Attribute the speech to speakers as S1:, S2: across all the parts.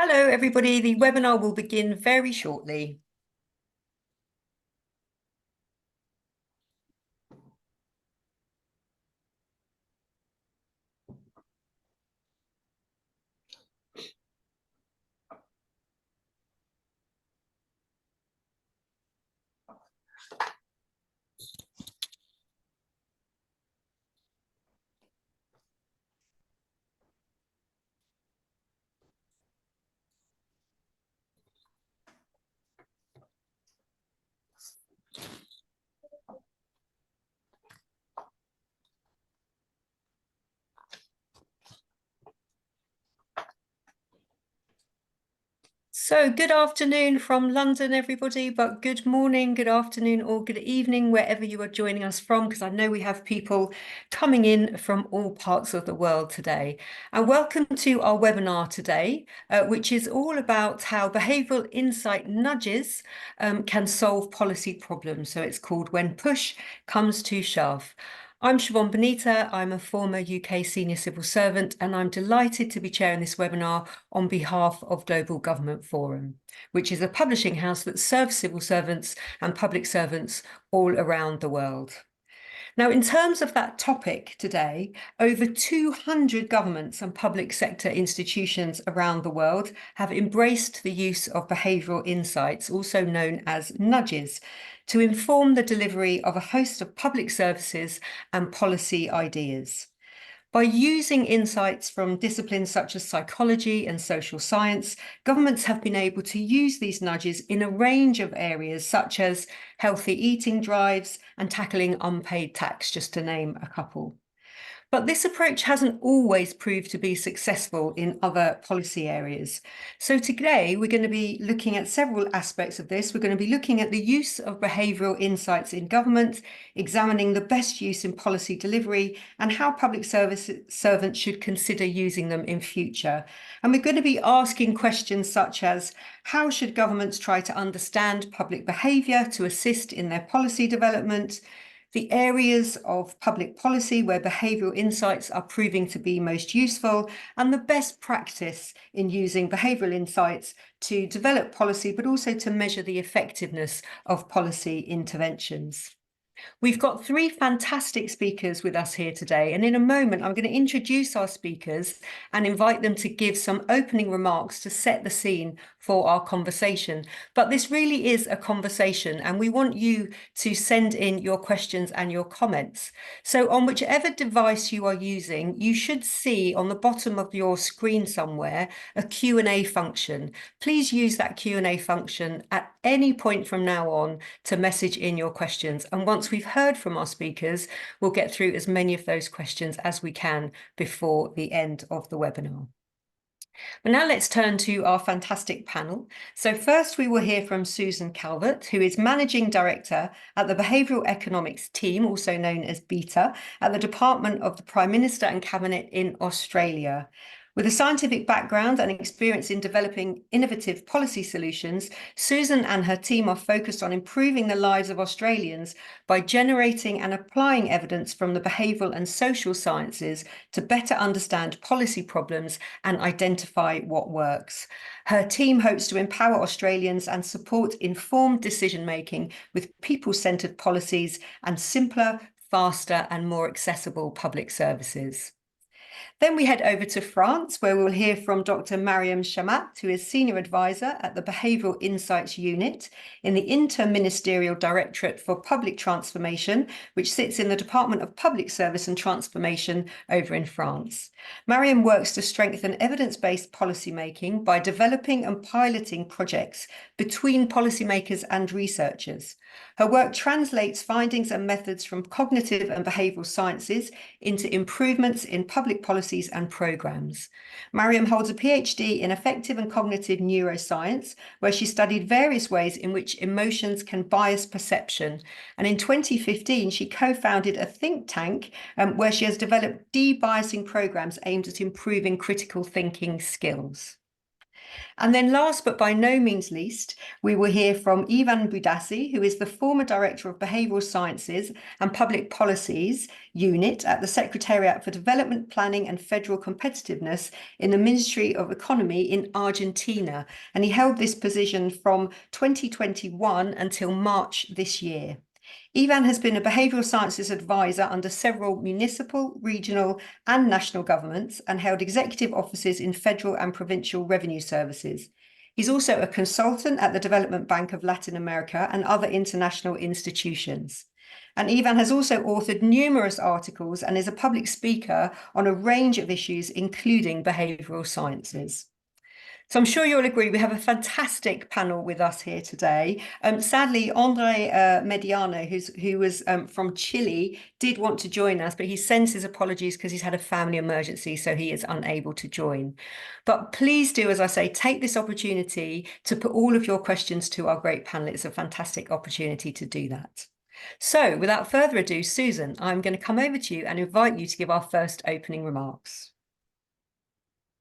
S1: Hello, everybody. The webinar will begin very shortly. So good afternoon from London, everybody, but good morning, good afternoon, or good evening, wherever you are joining us from, because I know we have people coming in from all parts of the world today. And welcome to our webinar today, which is all about how behavioural insight nudges can solve policy problems. So it's called When Push Comes to Shove. I'm Siobhan Benita. I'm a former UK senior civil servant, and I'm delighted to be chairing this webinar on behalf of Global Government Forum, which is a publishing house that serves civil servants and public servants all around the world. Now, in terms of that topic today, over 200 governments and public sector institutions around the world have embraced the use of behavioural insights, also known as nudges, to inform the delivery of a host of public services and policy ideas. By using insights from disciplines such as psychology and social science, governments have been able to use these nudges in a range of areas such as healthy eating drives and tackling unpaid tax, just to name a couple. But this approach hasn't always proved to be successful in other policy areas. So today we're going to be looking at several aspects of this. We're going to be looking at the use of behavioural insights in government, examining the best use in policy delivery, and how public service servants should consider using them in future. And we're going to be asking questions such as, how should governments try to understand public behaviour to assist in their policy development? The areas of public policy where behavioural insights are proving to be most useful, and the best practice in using behavioural insights to develop policy, but also to measure the effectiveness of policy interventions. We've got three fantastic speakers with us here today, and in a moment I'm going to introduce our speakers and invite them to give some opening remarks to set the scene for our conversation. But this really is a conversation, and we want you to send in your questions and your comments. So on whichever device you are using, you should see on the bottom of your screen somewhere a Q&A function. Please use that Q&A function at any point from now on to message in your questions. And once we've heard from our speakers, we'll get through as many of those questions as we can before the end of the webinar. But now let's turn to our fantastic panel. So first we will hear from Susan Calvert, who is Managing Director at the Behavioural Economics Team, also known as BETA, at the Department of the Prime Minister and Cabinet in Australia. With a scientific background and experience in developing innovative policy solutions, Susan and her team are focused on improving the lives of Australians by generating and applying evidence from the behavioural and social sciences to better understand policy problems and identify what works. Her team hopes to empower Australians and support informed decision-making with people-centred policies and simpler, faster and more accessible public services. Then we head over to France, where we'll hear from Dr. Mariam Chamat, who is Senior Advisor at the Behavioural Insights Unit in the Interministerial Directorate for Public Transformation, which sits in the Department of Public Service and Transformation over in France. Mariam works to strengthen evidence-based policymaking by developing and piloting projects between policymakers and researchers. Her work translates findings and methods from cognitive and behavioural sciences into improvements in public policies and programmes. Mariam holds a PhD in affective and cognitive neuroscience, where she studied various ways in which emotions can bias perception. And in 2015, she co-founded a think tank where she has developed de-biasing programmes aimed at improving critical thinking skills. And then last but by no means least, we will hear from Ivan Budassi, who is the former Director of Behavioural Sciences and Public Policies Unit at the Secretariat for Development Planning and Federal Competitiveness in the Ministry of Economy in Argentina. And he held this position from 2021 until March this year. Ivan has been a behavioural sciences advisor under several municipal, regional and national governments and held executive offices in federal and provincial revenue services. He's also a consultant at the Development Bank of Latin America and other international institutions. And Ivan has also authored numerous articles and is a public speaker on a range of issues, including behavioural sciences. So I'm sure you'll agree we have a fantastic panel with us here today. Sadly, Andre Mediano, who was from Chile, did want to join us, but he sends his apologies because he's had a family emergency, so he is unable to join. But please do, as I say, take this opportunity to put all of your questions to our great panel. It's a fantastic opportunity to do that. So without further ado, Susan, I'm going to come over to you and invite you to give our first opening remarks.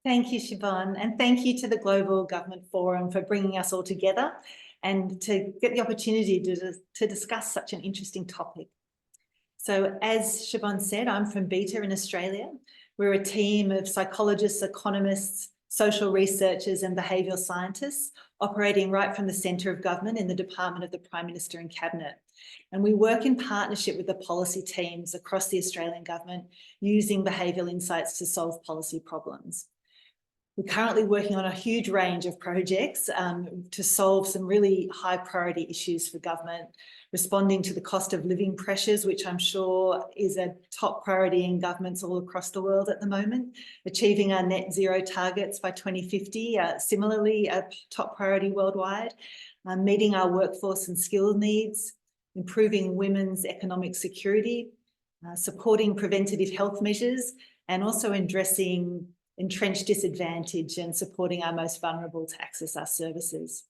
S2: Thank you, Siobhan, and thank you to the Global Government Forum for bringing us all together and to get the opportunity to discuss such an interesting topic. So as Siobhan said, I'm from BETA in Australia. We're a team of psychologists, economists, social researchers and behavioural scientists operating right from the centre of government in the Department of the Prime Minister and Cabinet. And we work in partnership with the policy teams across the Australian government using behavioural insights to solve policy problems. We're currently working on a huge range of projects to solve some really high priority issues for government, responding to the cost of living pressures, which I'm sure is a top priority in governments all across the world at the moment, achieving our net zero targets by 2050, similarly a top priority worldwide, meeting our workforce and skill needs, improving women's economic security, supporting preventative health measures, and also addressing entrenched disadvantage and supporting our most vulnerable to access our services.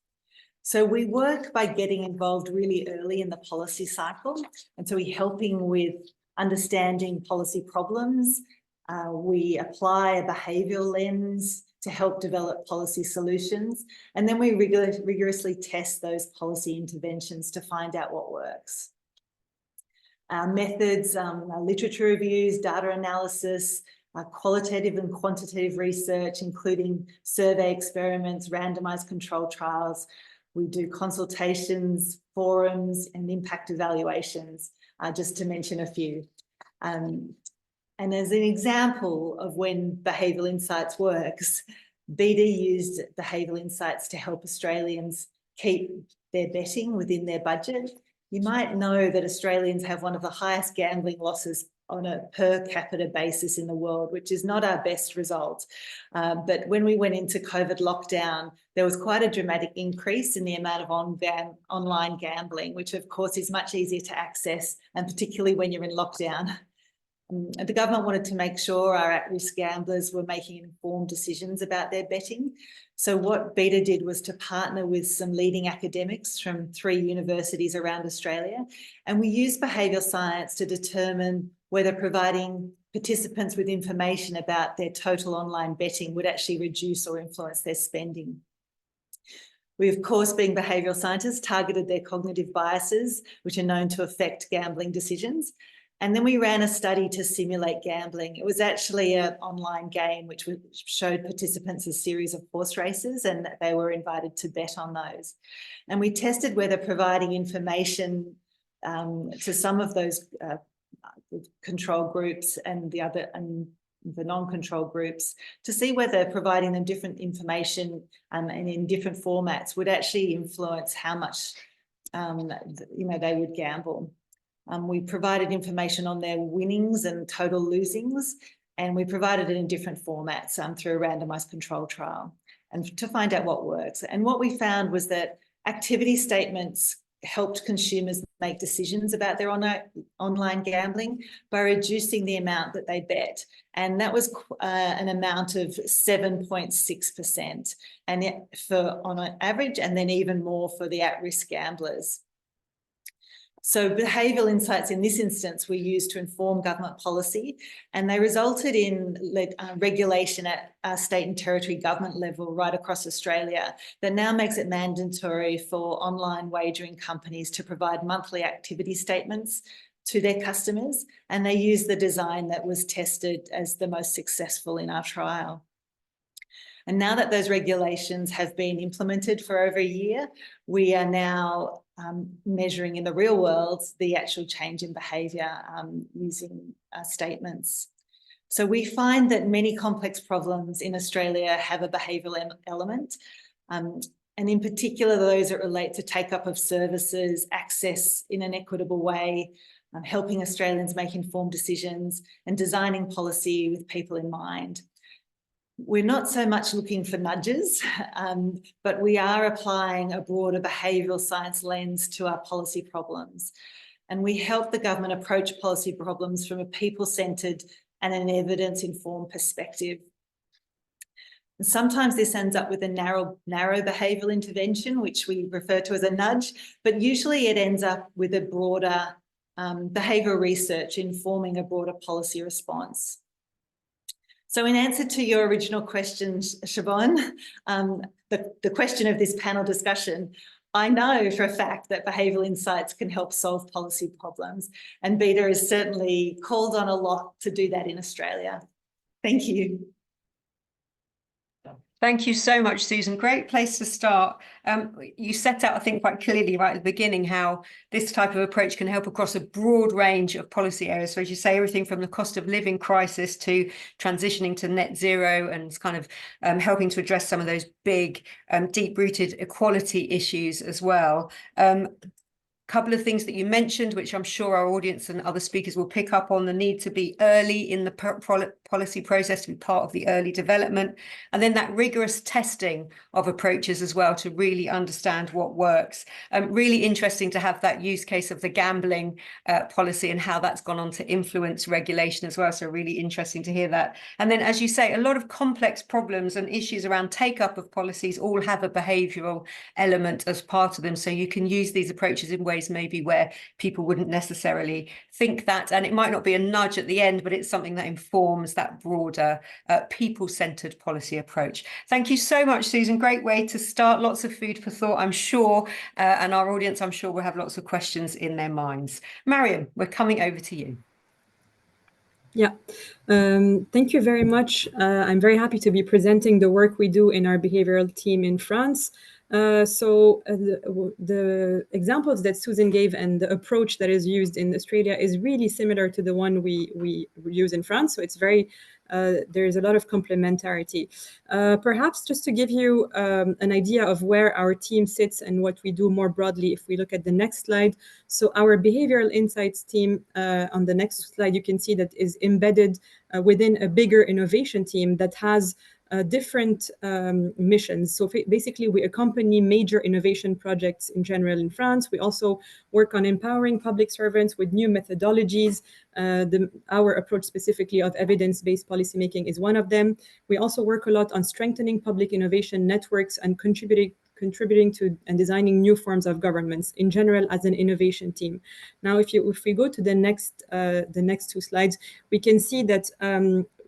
S2: So we work by getting involved really early in the policy cycle. And so we're helping with understanding policy problems. We apply a behavioural lens to help develop policy solutions. And then we rigorously test those policy interventions to find out what works. Our methods, literature reviews, data analysis, qualitative and quantitative research, including survey experiments, randomised controlled trials. We do consultations, forums, and impact evaluations, just to mention a few. And as an example of when behavioural insights works, BETA used behavioural insights to help Australians keep their betting within their budget. You might know that Australians have one of the highest gambling losses on a per capita basis in the world, which is not our best result. But when we went into COVID lockdown, there was quite a dramatic increase in the amount of online gambling, which of course is much easier to access, and particularly when you're in lockdown. The government wanted to make sure our at-risk gamblers were making informed decisions about their betting. So what BETA did was to partner with some leading academics from 3 universities around Australia, and we used behavioural science to determine whether providing participants with information about their total online betting would actually reduce or influence their spending. We, of course, being behavioural scientists, targeted their cognitive biases, which are known to affect gambling decisions. And then we ran a study to simulate gambling. It was actually an online game which showed participants a series of horse races, and they were invited to bet on those. And we tested whether providing information to some of those control groups and the non-control groups to see whether providing them different information and in different formats would actually influence how much they would gamble. We provided information on their winnings and total losings, and we provided it in different formats through a randomised control trial and to find out what works. And what we found was that activity statements helped consumers make decisions about their online gambling by reducing the amount that they bet. And that was an amount of 7.6%, and on an average, and then even more for the at-risk gamblers. So behavioural insights in this instance were used to inform government policy, and they resulted in regulation at state and territory government level right across Australia that now makes it mandatory for online wagering companies to provide monthly activity statements to their customers, and they use the design that was tested as the most successful in our trial. And now that those regulations have been implemented for over a year, we are now measuring in the real world the actual change in behaviour using statements. So we find that many complex problems in Australia have a behavioural element, and in particular those that relate to take-up of services, access in an equitable way, helping Australians make informed decisions, and designing policy with people in mind. We're not so much looking for nudges, but we are applying a broader behavioural science lens to our policy problems. And we help the government approach policy problems from a people-centred and an evidence-informed perspective. And sometimes this ends up with a narrow behavioural intervention, which we refer to as a nudge, but usually it ends up with a broader behavioural research informing a broader policy response. So in answer to your original question, Siobhan, the question of this panel discussion, I know for a fact that behavioural insights can help solve policy problems, and BETA is certainly called on a lot to do that in Australia. Thank you.
S1: Thank you so much, Susan. Great place to start. You set out, I think, quite clearly right at the beginning how this type of approach can help across a broad range of policy areas. So as you say, everything from the cost of living crisis to transitioning to net zero and kind of helping to address some of those big, deep-rooted equality issues as well. Couple of things that you mentioned, which I'm sure our audience and other speakers will pick up on: the need to be early in the policy process, to be part of the early development, and then that rigorous testing of approaches as well to really understand what works. Really interesting to have that use case of the gambling policy and how that's gone on to influence regulation as well. So really interesting to hear that. And then, as you say, a lot of complex problems and issues around take-up of policies all have a behavioural element as part of them. So you can use these approaches in ways maybe where people wouldn't necessarily think that, and it might not be a nudge at the end, but it's something that informs that broader people-centered policy approach. Thank you so much, Susan. Great way to start. Lots of food for thought, I'm sure, and our audience, I'm sure, will have lots of questions in their minds. Mariam, we're coming over to you.
S3: Yeah, thank you very much. I'm very happy to be presenting the work we do in our behavioral team in France. The examples that Susan gave and the approach that is used in Australia is really similar to the one we use in France. So it's very, there is a lot of complementarity. Perhaps just to give you an idea of where our team sits and what we do more broadly, if we look at the next slide. So our behavioral insights team, on the next slide, you can see that is embedded within a bigger innovation team that has different missions. So basically, we accompany major innovation projects in general in France. We also work on empowering public servants with new methodologies. Our approach specifically of evidence-based policymaking is one of them. We also work a lot on strengthening public innovation networks and contributing to and designing new forms of governments in general as an innovation team. Now, if we go to the next two slides, we can see that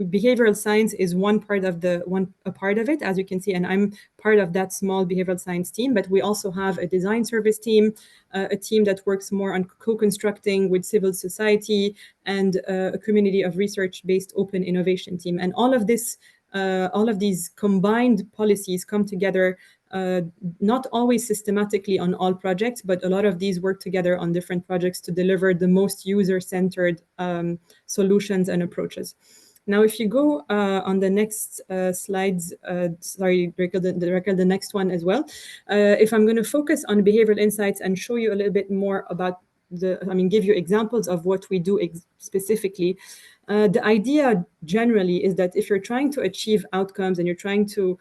S3: behavioral science is a part of it, as you can see, and I'm part of that small behavioral science team. But we also have a design service team, a team that works more on co-constructing with civil society, and a community of research-based open innovation team. And all of these combined policies come together, not always systematically on all projects, but a lot of these work together on different projects to deliver the most user-centered solutions and approaches. Now, if you go on the next slides, sorry, the next one as well. If I'm going to focus on behavioral insights and show you a little bit more about give you examples of what we do specifically. The idea generally is that if you're trying to achieve outcomes and you're trying to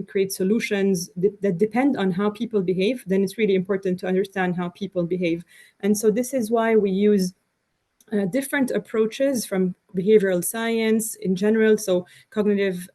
S3: create solutions that depend on how people behave, then it's really important to understand how people behave. And so this is why we use different approaches from behavioral science in general, so cognitive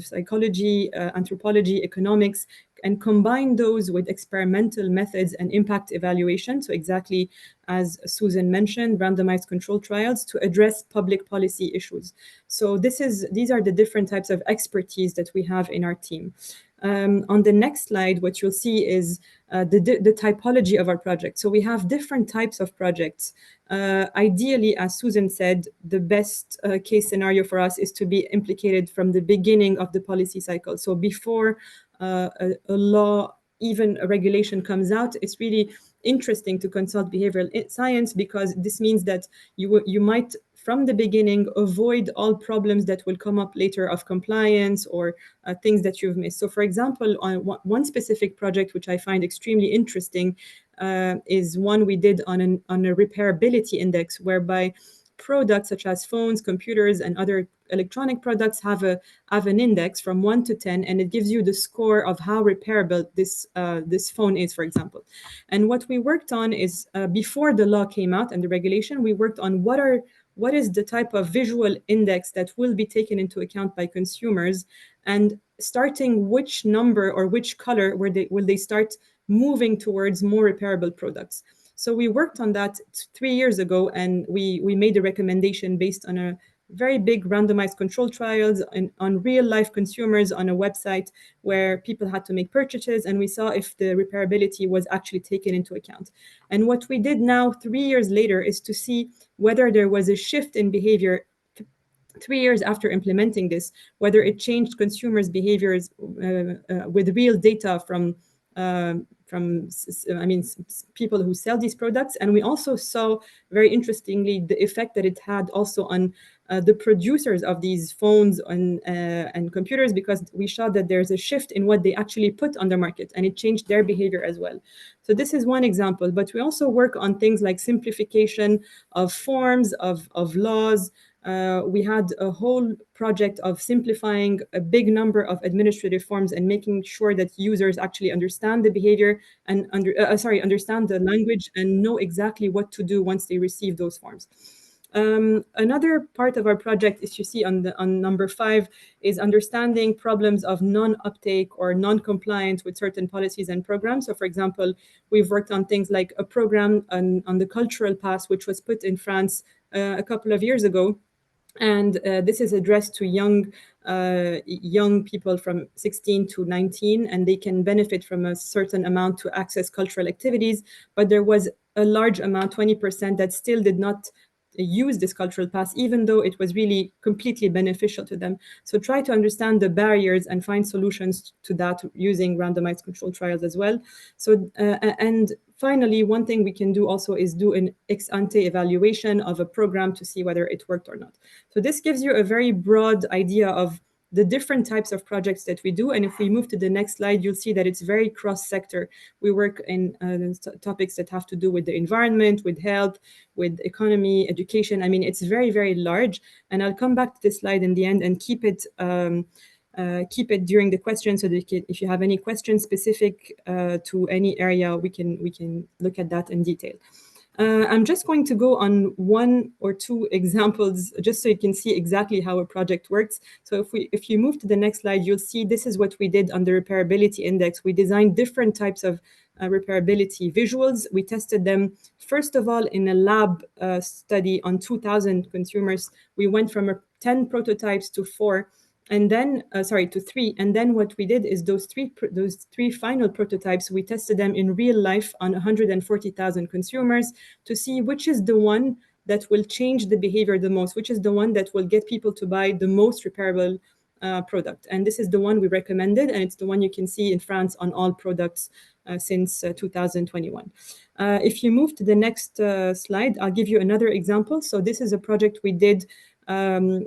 S3: psychology, anthropology, economics, and combine those with experimental methods and impact evaluation. So exactly as Susan mentioned, randomized control trials to address public policy issues. So these are the different types of expertise that we have in our team. On the next slide, what you'll see is the typology of our project. So we have different types of projects. Ideally, as Susan said, the best case scenario for us is to be implicated from the beginning of the policy cycle. So before a law, even a regulation comes out, it's really interesting to consult behavioral science, because this means that you might from the beginning avoid all problems that will come up later of compliance or things that you've missed. So for example, on one specific project which I find extremely interesting is one we did on a repairability index, whereby products such as phones, computers, and other electronic products have an index from 1 to 10, and it gives you the score of how repairable this phone is, for example. And what we worked on is before the law came out and the regulation, we worked on what is the type of visual index that will be taken into account by consumers, and starting which number or which color will they start moving towards more repairable products. So we worked on that 3 years ago, and we made a recommendation based on a very big randomized control trials on real life consumers on a website where people had to make purchases, and we saw if the repairability was actually taken into account. And what we did now 3 years later is to see whether there was a shift in behavior 3 years after implementing this, whether it changed consumers' behaviors with real data from people who sell these products. And we also saw, very interestingly, the effect that it had also on the producers of these phones and computers, because we saw that there's a shift in what they actually put on the market, and it changed their behavior as well. So this is one example, but we also work on things like simplification of forms, of laws. We had a whole project of simplifying a big number of administrative forms and making sure that users actually understand the behavior and understand the language and know exactly what to do once they receive those forms. Another part of our project, as you see on number 5, is understanding problems of non-uptake or non-compliance with certain policies and programs. So for example, we've worked on things like a program on the cultural pass, which was put in France a couple of years ago. And this is addressed to young people from 16 to 19, and they can benefit from a certain amount to access cultural activities. But there was a large amount, 20%, that still did not use this cultural pass, even though it was really completely beneficial to them. So try to understand the barriers and find solutions to that using randomized control trials as well. So and finally, one thing we can do also is do an ex-ante evaluation of a program to see whether it worked or not. So this gives you a very broad idea of the different types of projects that we do. And if we move to the next slide, you'll see that it's very cross-sector. We work in topics that have to do with the environment, with health, with economy, education. I mean, it's very, very large. And I'll come back to this slide in the end and keep it during the questions, so that if you have any questions specific to any area, we can look at that in detail. I'm just going to go on 1 or 2 examples just so you can see exactly how a project works. So if you move to the next slide, you'll see this is what we did on the repairability index. We designed different types of repairability visuals. We tested them, first of all, in a lab study on 2,000 consumers. We went from 10 prototypes to 4. And then, to 3. And then what we did is those three final prototypes, we tested them in real life on 140,000 consumers to see which is the one that will change the behavior the most, which is the one that will get people to buy the most repairable product. And this is the one we recommended, and it's the one you can see in France on all products since 2021. If you move to the next slide, I'll give you another example. So this is a project we did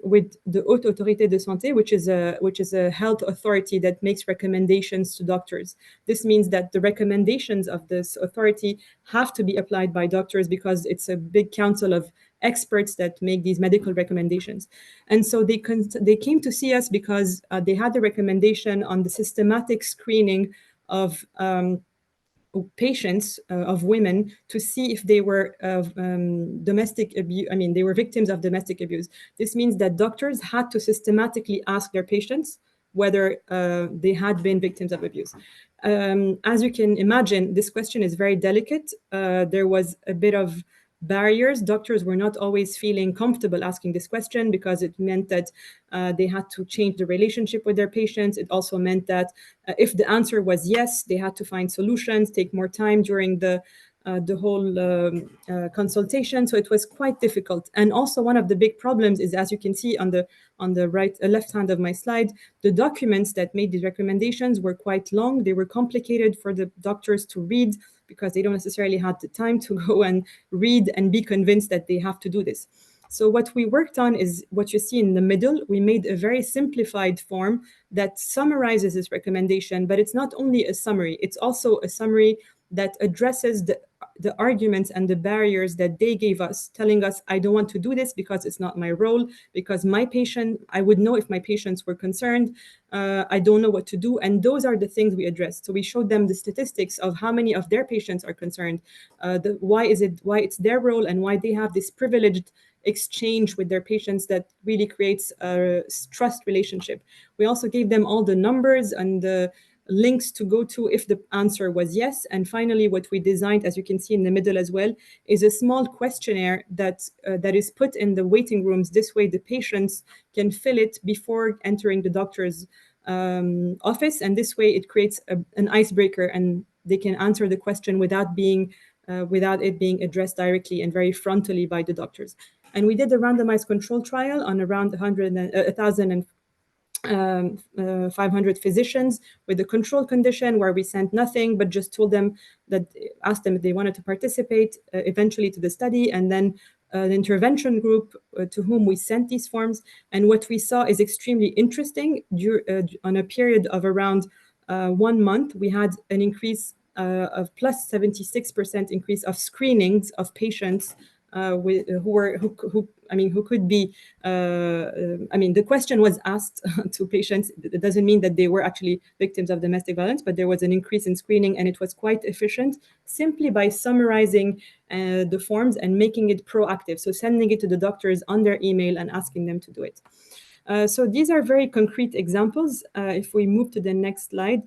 S3: with the Haute Autorité de Santé, which is a health authority that makes recommendations to doctors. This means that the recommendations of this authority have to be applied by doctors, because it's a big council of experts that make these medical recommendations. And so they came to see us because they had the recommendation on the systematic screening of patients, of women, to see if they were domestic abuse. I mean, they were victims of domestic abuse. This means that doctors had to systematically ask their patients whether they had been victims of abuse. As you can imagine, this question is very delicate. There was a bit of barriers. Doctors were not always feeling comfortable asking this question because it meant that they had to change the relationship with their patients. It also meant that if the answer was yes, they had to find solutions, take more time during the whole consultation. So it was quite difficult. And also one of the big problems is, as you can see on the right left hand of my slide, the documents that made these recommendations were quite long. They were complicated for the doctors to read because they don't necessarily have the time to go and read and be convinced that they have to do this. So what we worked on is what you see in the middle. We made a very simplified form that summarizes this recommendation, but it's not only a summary, it's also a summary that addresses the arguments and the barriers that they gave us, telling us, I don't want to do this because it's not my role, because my patient, I would know if my patients were concerned, I don't know what to do. And those are the things we addressed. So we showed them the statistics of how many of their patients are concerned, why it's their role, and why they have this privileged exchange with their patients that really creates a trust relationship. We also gave them all the numbers and the links to go to if the answer was yes. And finally, what we designed, as you can see in the middle as well, is a small questionnaire that is put in the waiting rooms. This way, the patients can fill it before entering the doctor's office, and this way it creates an icebreaker, and they can answer the question without it being addressed directly and very frontally by the doctors. And we did a randomized control trial on around 1,500 physicians with a control condition where we sent nothing, but just asked them if they wanted to participate eventually to the study, and then an intervention group to whom we sent these forms. And what we saw is extremely interesting. On a period of around 1 month, we had an increase of plus 76% increase of screenings of patients who could be. The question was asked to patients. It doesn't mean that they were actually victims of domestic violence, but there was an increase in screening, and it was quite efficient simply by summarizing the forms and making it proactive. So sending it to the doctors on their email and asking them to do it. So these are very concrete examples. If we move to the next slide.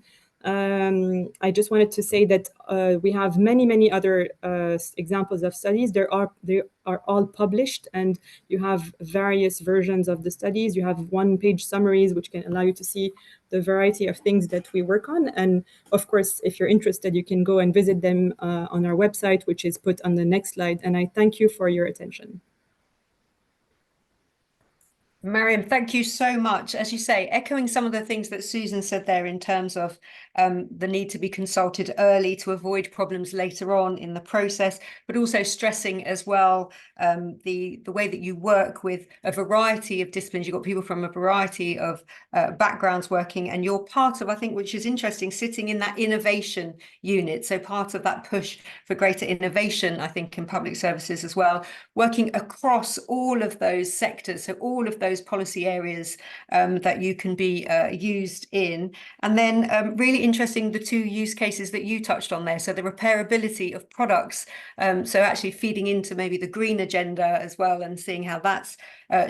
S3: I just wanted to say that we have many other examples of studies. They are all published, and you have various versions of the studies. You have one-page summaries, which can allow you to see the variety of things that we work on. And of course, if you're interested, you can go and visit them on our website, which is put on the next slide. And I thank you for your attention.
S1: Mariam, thank you so much. As you say, echoing some of the things that Susan said there in terms of the need to be consulted early to avoid problems later on in the process, but also stressing as well the way that you work with a variety of disciplines. You've got people from a variety of backgrounds working, and you're part of, I think, which is interesting, sitting in that innovation unit. So part of that push for greater innovation, I think, in public services as well, working across all of those sectors, so all of those policy areas that you can be used in. And then really interesting, the two use cases that you touched on there. So the repairability of products. So actually feeding into maybe the green agenda as well, and seeing how that's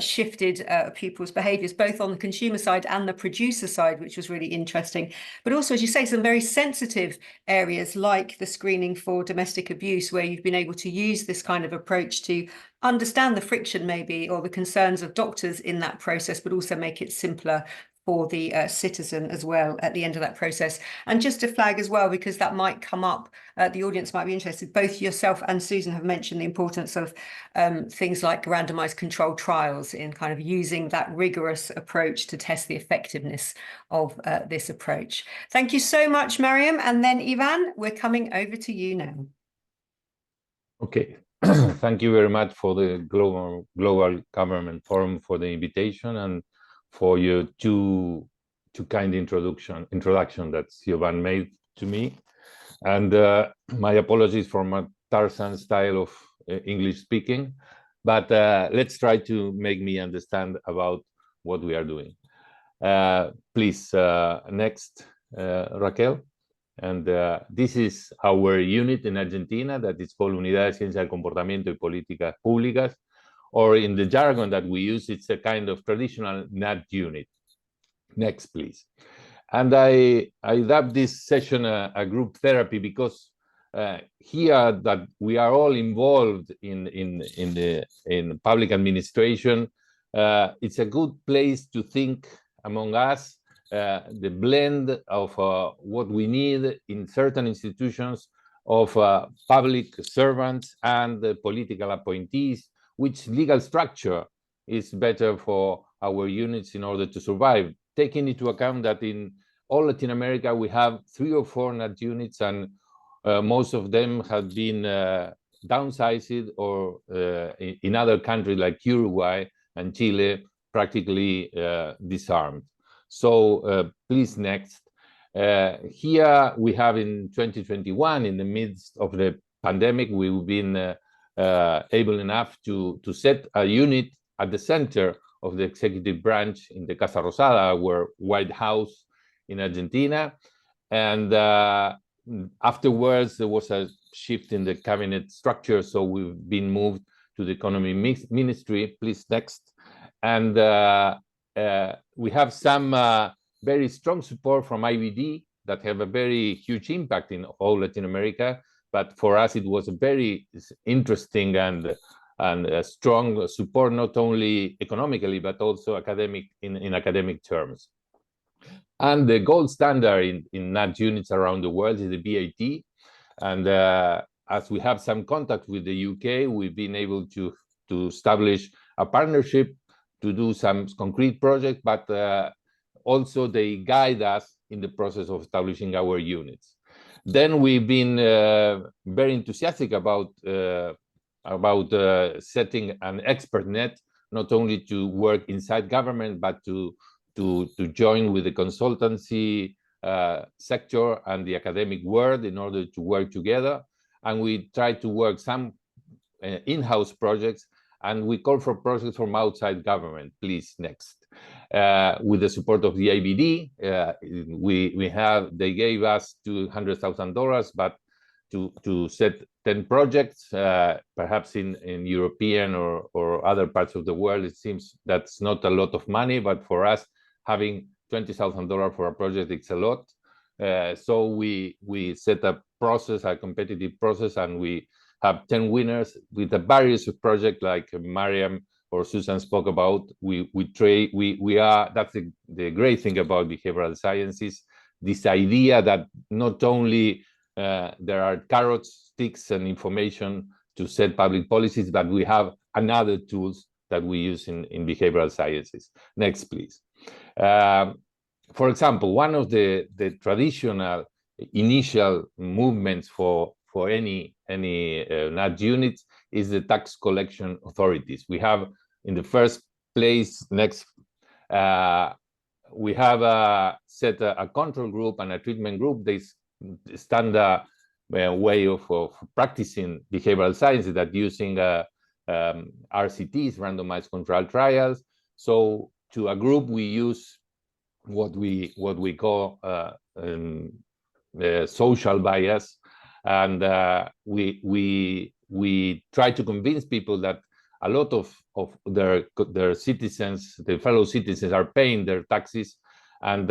S1: shifted people's behaviours, both on the consumer side and the producer side, which was really interesting. But also, as you say, some very sensitive areas like the screening for domestic abuse, where you've been able to use this kind of approach to understand the friction maybe, or the concerns of doctors in that process, but also make it simpler for the citizen as well at the end of that process. And just to flag as well, because that might come up, the audience might be interested, both yourself and Susan have mentioned the importance of things like randomized controlled trials in kind of using that rigorous approach to test the effectiveness of this approach. Thank you so much, Mariam. And then Ivan, we're coming over to you now.
S4: Okay. Thank you very much for the Global Government Forum for the invitation, and for your two kind introduction that Siobhan made to me. And my apologies for my Tarzan style of English speaking, but let's try to make me understand about what we are doing. Please, next, Raquel. And this is our unit in Argentina that is called Unidad de Ciencia del Comportamiento y Políticas Públicas, or in the jargon that we use, it's a kind of traditional NAT unit. Next, please. And I dubbed this session a group therapy because here that we are all involved in public administration, it's a good place to think among us the blend of what we need in certain institutions of public servants and political appointees, which legal structure is better for our units in order to survive, taking into account that in all Latin America we have 3 or 4 NAT units, and most of them have been downsized, or in other countries like Uruguay and Chile, practically disarmed. So please, next. Here we have in 2021, in the midst of the pandemic, we've been able enough to set a unit at the center of the executive branch in the Casa Rosada, our White House in Argentina. And afterwards, there was a shift in the cabinet structure, so we've been moved to the economy ministry. Please, next. And we have some very strong support from IBD that have a very huge impact in all Latin America. But for us, it was a very interesting and strong support, not only economically, but also in academic terms. And the gold standard in NAT units around the world is the BAT. And as we have some contact with the UK, we've been able to establish a partnership to do some concrete projects, but also they guide us in the process of establishing our units. Then we've been very enthusiastic about setting an expert net, not only to work inside government, but to join with the consultancy sector and the academic world in order to work together. And we try to work some in-house projects, and we call for projects from outside government. Please, next. With the support of the IBD, they gave us $200,000, but to set 10 projects, perhaps in European or other parts of the world, it seems that's not a lot of money, but for us, having $20,000 for a project, it's a lot. So we set a process, a competitive process, and we have 10 winners with the various projects like Mariam or Susan spoke about. That's the great thing about behavioral sciences, this idea that not only there are carrots, sticks, and information to set public policies, but we have another tools that we use in behavioral sciences. Next, please. For example, one of the traditional initial movements for any NAT units is the tax collection authorities. We have in the first place, we have set a control group and a treatment group. They standard way of practicing behavioral sciences that using RCTs, randomized controlled trials. So to a group, we use what we call social bias, and we try to convince people that a lot of their citizens, their fellow citizens, are paying their taxes, and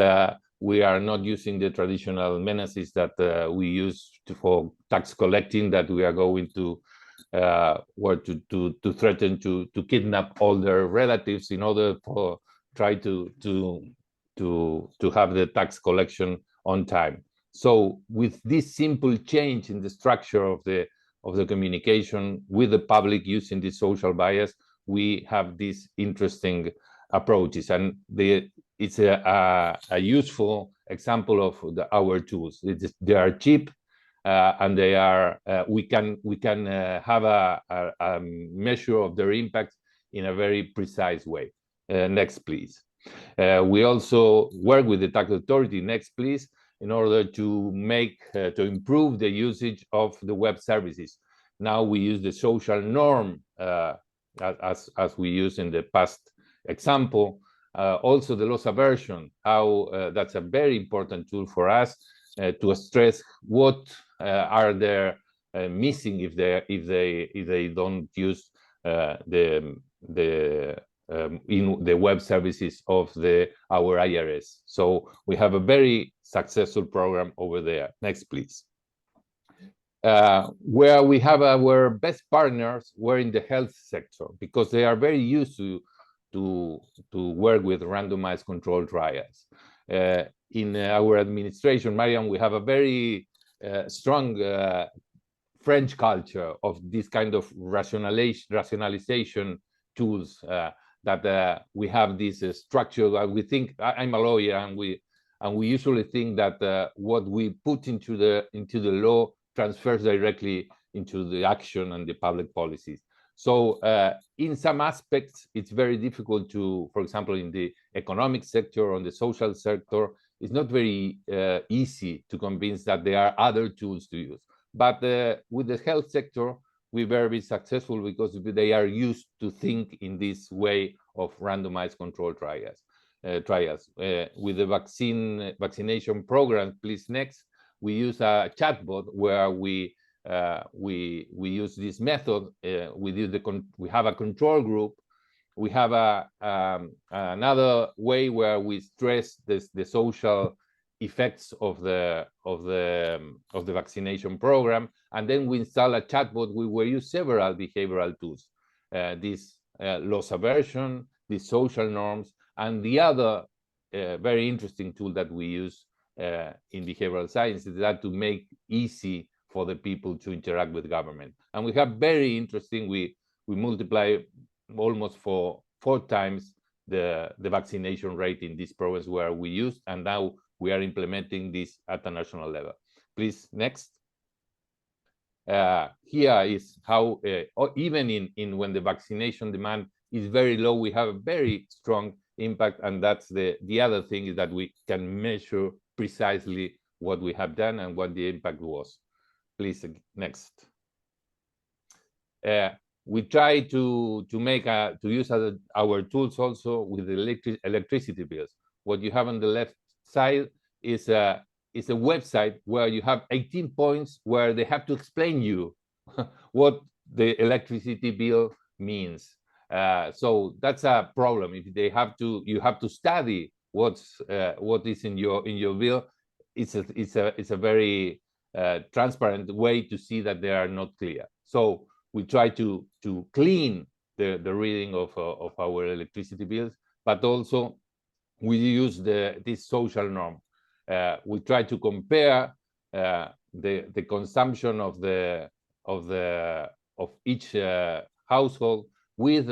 S4: we are not using the traditional menaces that we use for tax collecting, that we are going to threaten to kidnap all their relatives in order to try to have the tax collection on time. So with this simple change in the structure of the communication with the public using this social bias, we have these interesting approaches, and it's a useful example of our tools. They are cheap, and they are we can have a measure of their impact in a very precise way. Next, please. We also work with the tax authority. Next, please. In order to improve the usage of the web services. Now we use the social norm as we used in the past example. Also the loss aversion, how that's a very important tool for us to stress what are they missing if they don't use the in the web services of our IRS. So we have a very successful program over there. Next, please. Where we have our best partners were in the health sector, because they are very used to work with randomized controlled trials. In our administration, Mariam, we have a very strong French culture of this kind of rationalization tools, that we have this structure. We think, I'm a lawyer, and we usually think that what we put into the law transfers directly into the action and the public policies. So in some aspects, it's very difficult to, for example, in the economic sector, on the social sector, it's not very easy to convince that there are other tools to use. But with the health sector, we're very successful because they are used to think in this way of randomized controlled trials. With the vaccination program, please next, we use a chatbot where we use this method. We have a control group. We have another way where we stress the social effects of the vaccination program, and then we install a chatbot. We will use several behavioral tools, this loss aversion, the social norms, and the other very interesting tool that we use in behavioral science is that to make easy for the people to interact with government. And we have very interesting, we multiply almost for 4 times the vaccination rate in this province where we use, and now we are implementing this at the national level. Please, next. Here is how, even in when the vaccination demand is very low, we have a very strong impact, and that's the other thing is that we can measure precisely what we have done and what the impact was. Please, next. We try to use our tools also with the electricity bills. What you have on the left side is a website where you have 18 points where they have to explain you what the electricity bill means. So that's a problem. If you have to study what is in your bill. It's a very transparent way to see that they are not clear. So we try to clean the reading of our electricity bills, but also we use this social norm. We try to compare the consumption of each household with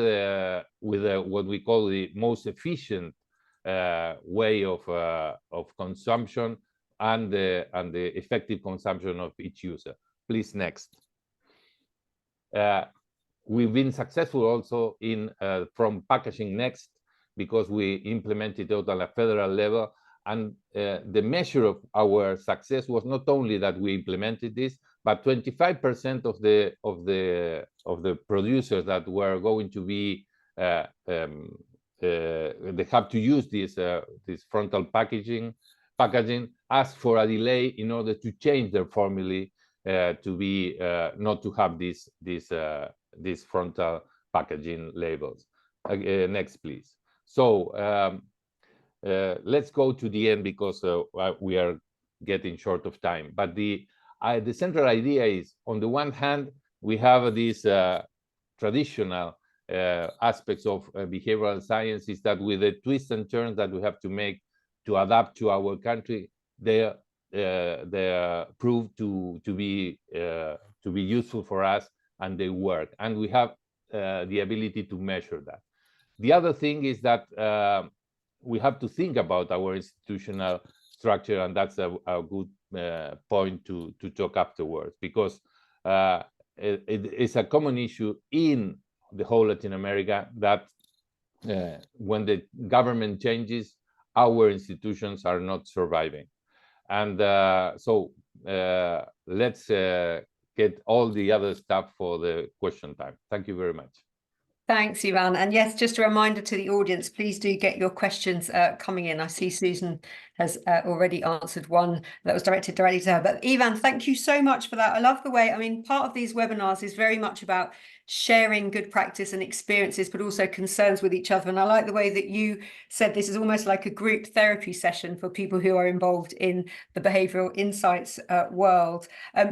S4: what we call the most efficient way of consumption and the effective consumption of each user. Please, next. We've been successful also in from packaging next, because we implemented it at a federal level, and the measure of our success was not only that we implemented this, but 25% of the producers that were going to be they have to use this frontal packaging asked for a delay in order to change their formulae to be not to have these frontal packaging labels. Next, please. So let's go to the end, because we are getting short of time. But the central idea is, on the one hand, we have these traditional aspects of behavioral science, is that with the twists and turns that we have to make to adapt to our country, they prove to be useful for us, and they work, and we have the ability to measure that. The other thing is that we have to think about our institutional structure, and that's a good point to talk afterwards, because it's a common issue in the whole Latin America that when the government changes, our institutions are not surviving. And so let's get all the other stuff for the question time. Thank you very much.
S1: Thanks, Ivan. And yes, just a reminder to the audience, please do get your questions coming in. I see Susan has already answered one that was directed directly to her. But Ivan, thank you so much for that. I love the way, I mean, part of these webinars is very much about sharing good practice and experiences, but also concerns with each other. And I like the way that you said this is almost like a group therapy session for people who are involved in the behavioural insights world.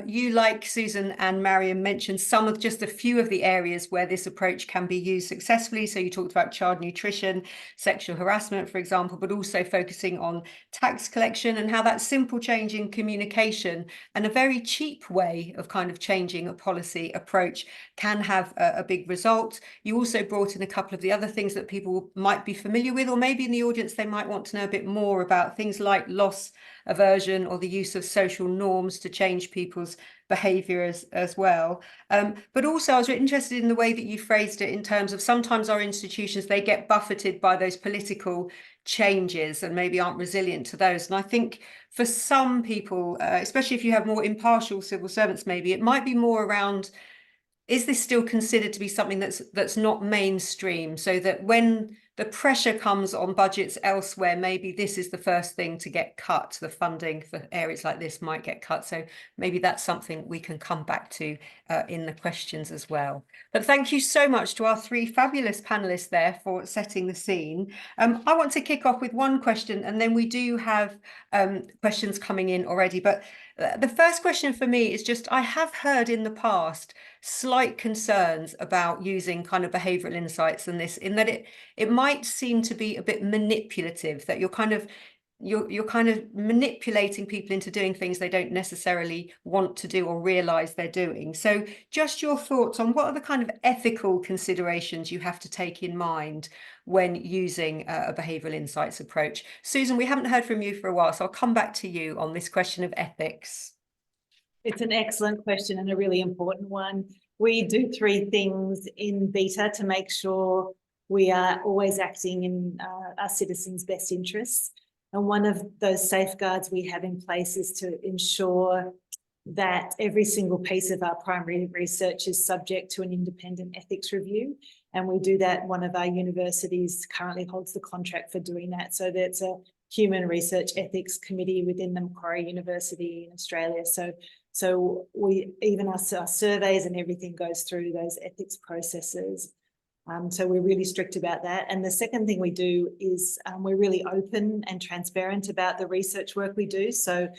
S1: You, like Susan and Mariam, mentioned just a few of the areas where this approach can be used successfully. So you talked about child nutrition, sexual harassment, for example, but also focusing on tax collection and how that simple change in communication and a very cheap way of kind of changing a policy approach can have a big result. You also brought in a couple of the other things that people might be familiar with, or maybe in the audience they might want to know a bit more about, things like loss aversion or the use of social norms to change people's behavior as well. But also I was interested in the way that you phrased it in terms of sometimes our institutions, they get buffeted by those political changes and maybe aren't resilient to those. And I think for some people, especially if you have more impartial civil servants, maybe it might be more around, is this still considered to be something that's not mainstream, so that when the pressure comes on budgets elsewhere, maybe this is the first thing to get cut, the funding for areas like this might get cut. So maybe that's something we can come back to in the questions as well. But thank you so much to our three fabulous panelists there for setting the scene. I want to kick off with one question, and then we do have questions coming in already. But the first question for me is just, I have heard in the past slight concerns about using kind of behavioural insights and this, in that it might seem to be a bit manipulative, that you're kind of manipulating people into doing things they don't necessarily want to do or realise they're doing. So just your thoughts on what are the kind of ethical considerations you have to take in mind when using a behavioural insights approach. Susan, we haven't heard from you for a while, so I'll come back to you on this question of ethics.
S2: It's an excellent question and a really important one. We do three things in Beta to make sure we are always acting in our citizens' best interests. And one of those safeguards we have in place is to ensure that every single piece of our primary research is subject to an independent ethics review. And we do that. One of our universities currently holds the contract for doing that. So that's a human research ethics committee within the Macquarie University in Australia. So we, even our surveys and everything goes through those ethics processes. So we're really strict about that. And the second thing we do is we're really open and transparent about the research work we do. So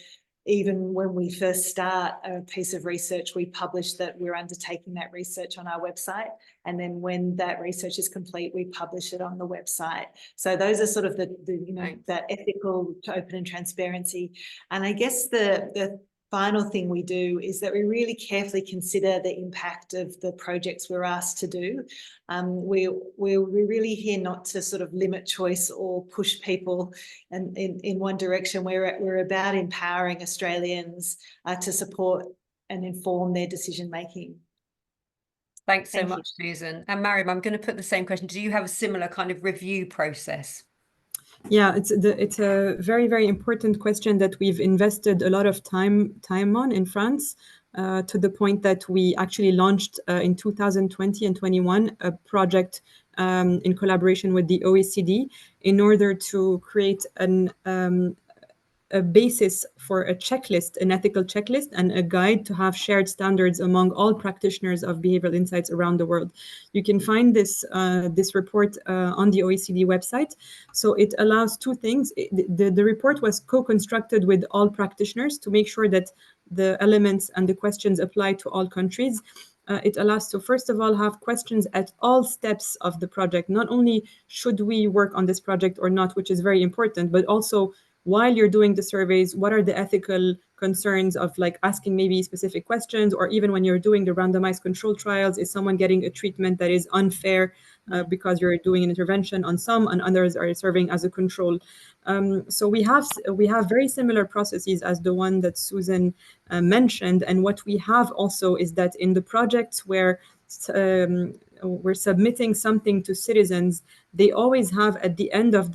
S2: even when we first start a piece of research, we publish that we're undertaking that research on our website. And then when that research is complete, we publish it on the website. So those are sort of the that ethical, open and transparency. And I guess the final thing we do is that we really carefully consider the impact of the projects we're asked to do. We're really here not to sort of limit choice or push people in one direction. We're about empowering Australians to support and inform their decision making.
S1: Thanks so much, Susan. And Mariam, I'm going to put the same question. Do you have a similar kind of review process?
S3: Yeah, it's a very, very important question that we've invested a lot of time on in France, to the point that we actually launched in 2020 and 21 a project in collaboration with the OECD in order to create a basis for a checklist, an ethical checklist, and a guide to have shared standards among all practitioners of behavioral insights around the world. You can find this report on the OECD website. So it allows two things. The report was co-constructed with all practitioners to make sure that the elements and the questions apply to all countries. It allows to, first of all, have questions at all steps of the project. Not only should we work on this project or not, which is very important, but also while you're doing the surveys, what are the ethical concerns of like asking maybe specific questions, or even when you're doing the randomized control trials, is someone getting a treatment that is unfair because you're doing an intervention on some and others are serving as a control. So we have very similar processes as the one that Susan mentioned. And what we have also is that in the projects where we're submitting something to citizens, they always have at the end of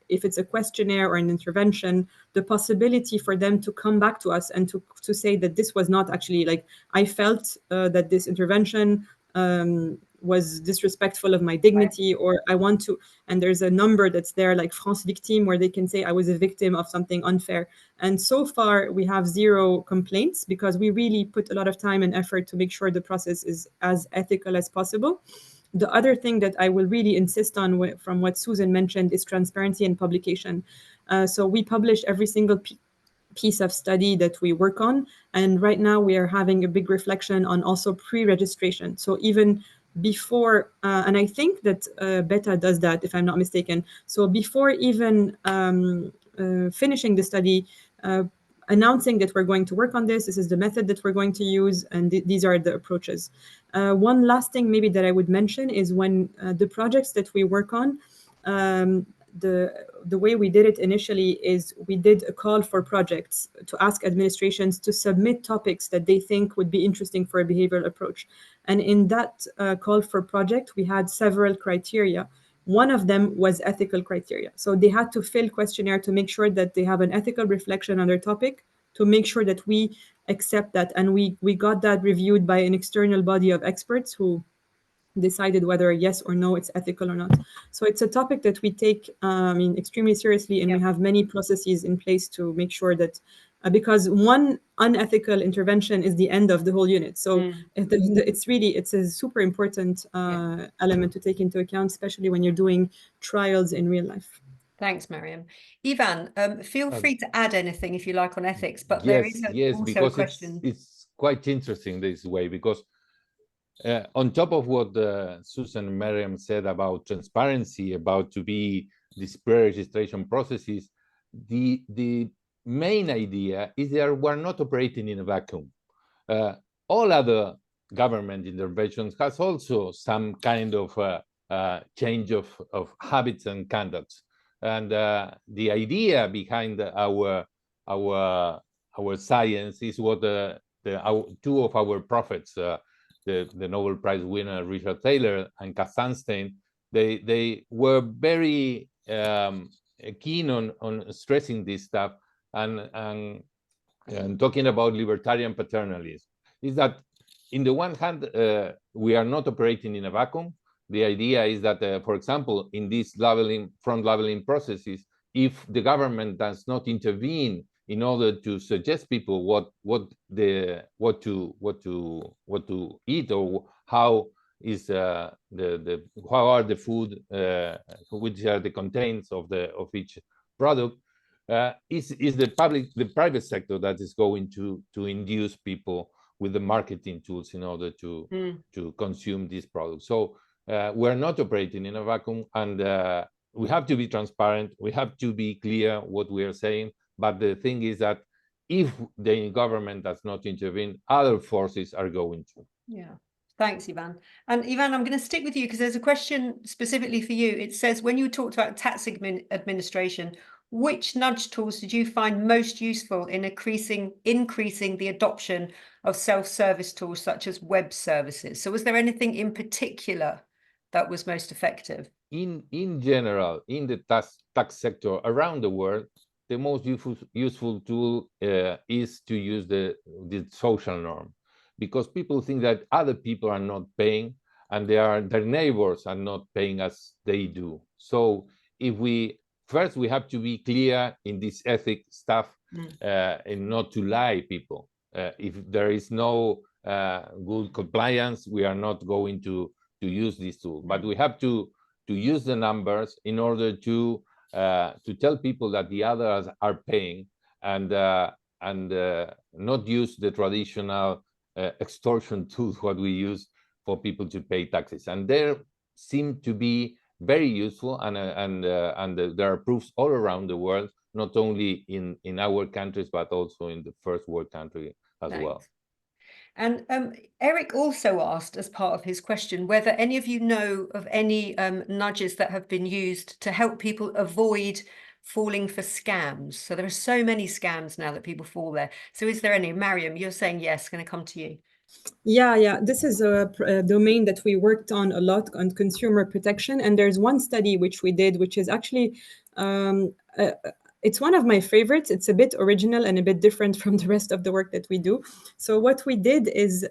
S3: if it's a questionnaire or an intervention, the possibility for them to come back to us and to say that this was not actually, like, I felt that this intervention was disrespectful of my dignity, or I want to, and there's a number that's there like France Victime, where they can say I was a victim of something unfair. And so far we have 0 complaints, because we really put a lot of time and effort to make sure the process is as ethical as possible. The other thing that I will really insist on from what Susan mentioned is transparency and publication. So we publish every single piece of study that we work on. And right now we are having a big reflection on also pre-registration. So even before, and I think that Beta does that, if I'm not mistaken. So before even finishing the study, announcing that we're going to work on this is the method that we're going to use, and these are the approaches. One last thing maybe that I would mention is when the projects that we work on, the way we did it initially is we did a call for projects to ask administrations to submit topics that they think would be interesting for a behavioral approach. And in that call for project, we had several criteria. One of them was ethical criteria. So they had to fill questionnaire to make sure that they have an ethical reflection on their topic, to make sure that we accept that. And we got that reviewed by an external body of experts who decided whether yes or no it's ethical or not. So it's a topic that we take extremely seriously, and we have many processes in place to make sure that because one unethical intervention is the end of the whole unit. So it's a super important element to take into account, especially when you're doing trials in real life.
S1: Thanks, Mariam. Ivan, feel free to add anything if you like on ethics, but there is also
S4: because
S1: a question.
S4: it's quite interesting this way, because on top of what Susan and Mariam said about transparency, about to be these pre-registration processes, the main idea is that we're not operating in a vacuum. All other government interventions has also some kind of change of habits and conducts. And the idea behind our science is what two of our prophets, the Nobel Prize winner Richard Thaler and Cass Sunstein, they were very keen on stressing this stuff and talking about libertarian paternalism. Is that in the one hand, we are not operating in a vacuum. The idea is that, for example, in these front labeling processes, if the government does not intervene in order to suggest people what to eat, or how are the food, which are the contents of each product, is the private sector that is going to induce people with the marketing tools in order to consume these products. So we're not operating in a vacuum, and we have to be transparent. We have to be clear what we are saying. But the thing is that if the government does not intervene, other forces are going to.
S1: Yeah. Thanks, Ivan. And Ivan, I'm going to stick with you because there's a question specifically for you. It says, when you talked about tax administration, which nudge tools did you find most useful in increasing the adoption of self-service tools such as web services? So was there anything in particular that was most effective?
S4: In general, in the tax sector around the world, the most useful tool is to use the social norm, because people think that other people are not paying, and their neighbors are not paying as they do. So if we have to be clear in this ethic stuff, and not to lie people. If there is no good compliance, we are not going to use this tool. But we have to use the numbers in order to tell people that the others are paying, and not use the traditional extortion tools what we use for people to pay taxes. And they seem to be very useful, and there are proofs all around the world, not only in our countries, but also in the first world country as well.
S1: And Eric also asked, as part of his question, whether any of you know of any nudges that have been used to help people avoid falling for scams. So there are so many scams now that people fall there. So is there any? Mariam, you're saying yes, going to come to you.
S3: Yeah. This is a domain that we worked on a lot, on consumer protection. And there's one study which we did, which is actually It's one of my favorites. It's a bit original and a bit different from the rest of the work that we do. So what we did is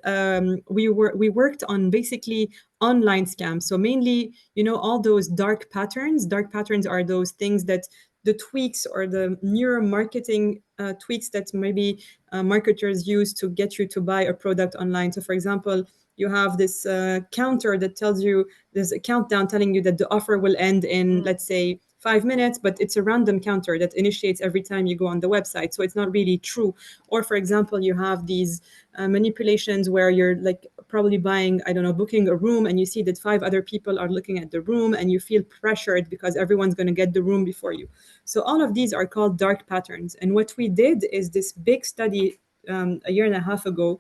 S3: we worked on basically online scams. So mainly, all those dark patterns. Dark patterns are those things that the tweaks or the neuromarketing tweaks that maybe marketers use to get you to buy a product online. So for example, you have this counter that tells you, there's a countdown telling you that the offer will end in, let's say, 5 minutes, but it's a random counter that initiates every time you go on the website. So it's not really true. Or for example, you have these manipulations where you're like probably buying, I don't know, booking a room, and you see that 5 other people are looking at the room, and you feel pressured because everyone's going to get the room before you. So all of these are called dark patterns. And what we did is this big study a year and a half ago,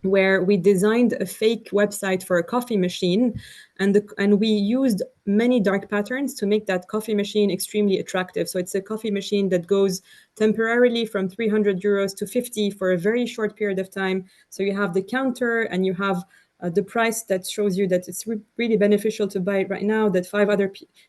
S3: where we designed a fake website for a coffee machine, and we used many dark patterns to make that coffee machine extremely attractive. So it's a coffee machine that goes temporarily from 300 euros to 50 for a very short period of time. So you have the counter, and you have the price that shows you that it's really beneficial to buy it right now, that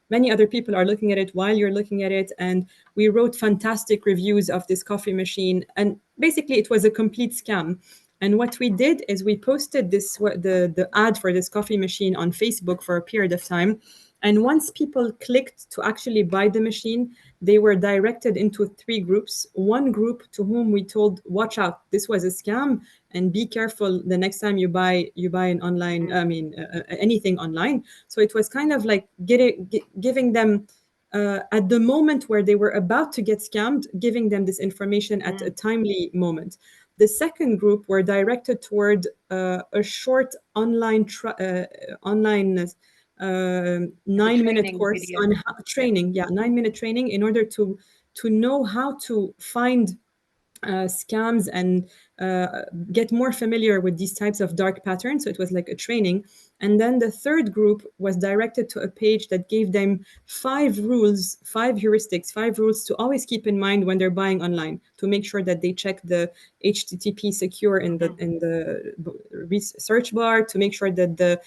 S3: many other people are looking at it while you're looking at it. And we wrote fantastic reviews of this coffee machine, and basically it was a complete scam. And what we did is we posted the ad for this coffee machine on Facebook for a period of time. And once people clicked to actually buy the machine, they were directed into 3 groups. One group to whom we told, watch out, this was a scam, and be careful the next time you buy an online, anything online. So it was kind of like giving them, at the moment where they were about to get scammed, giving them this information at a timely moment. The second group were directed toward a short online 9-minute course
S1: video.
S3: on training. Yeah, 9-minute training in order to know how to find scams and get more familiar with these types of dark patterns. So it was like a training. And then the third group was directed to a page that gave them 5 rules, 5 heuristics, 5 rules to always keep in mind when they're buying online, to make sure that they check the HTTP secure in the search bar, to make sure that the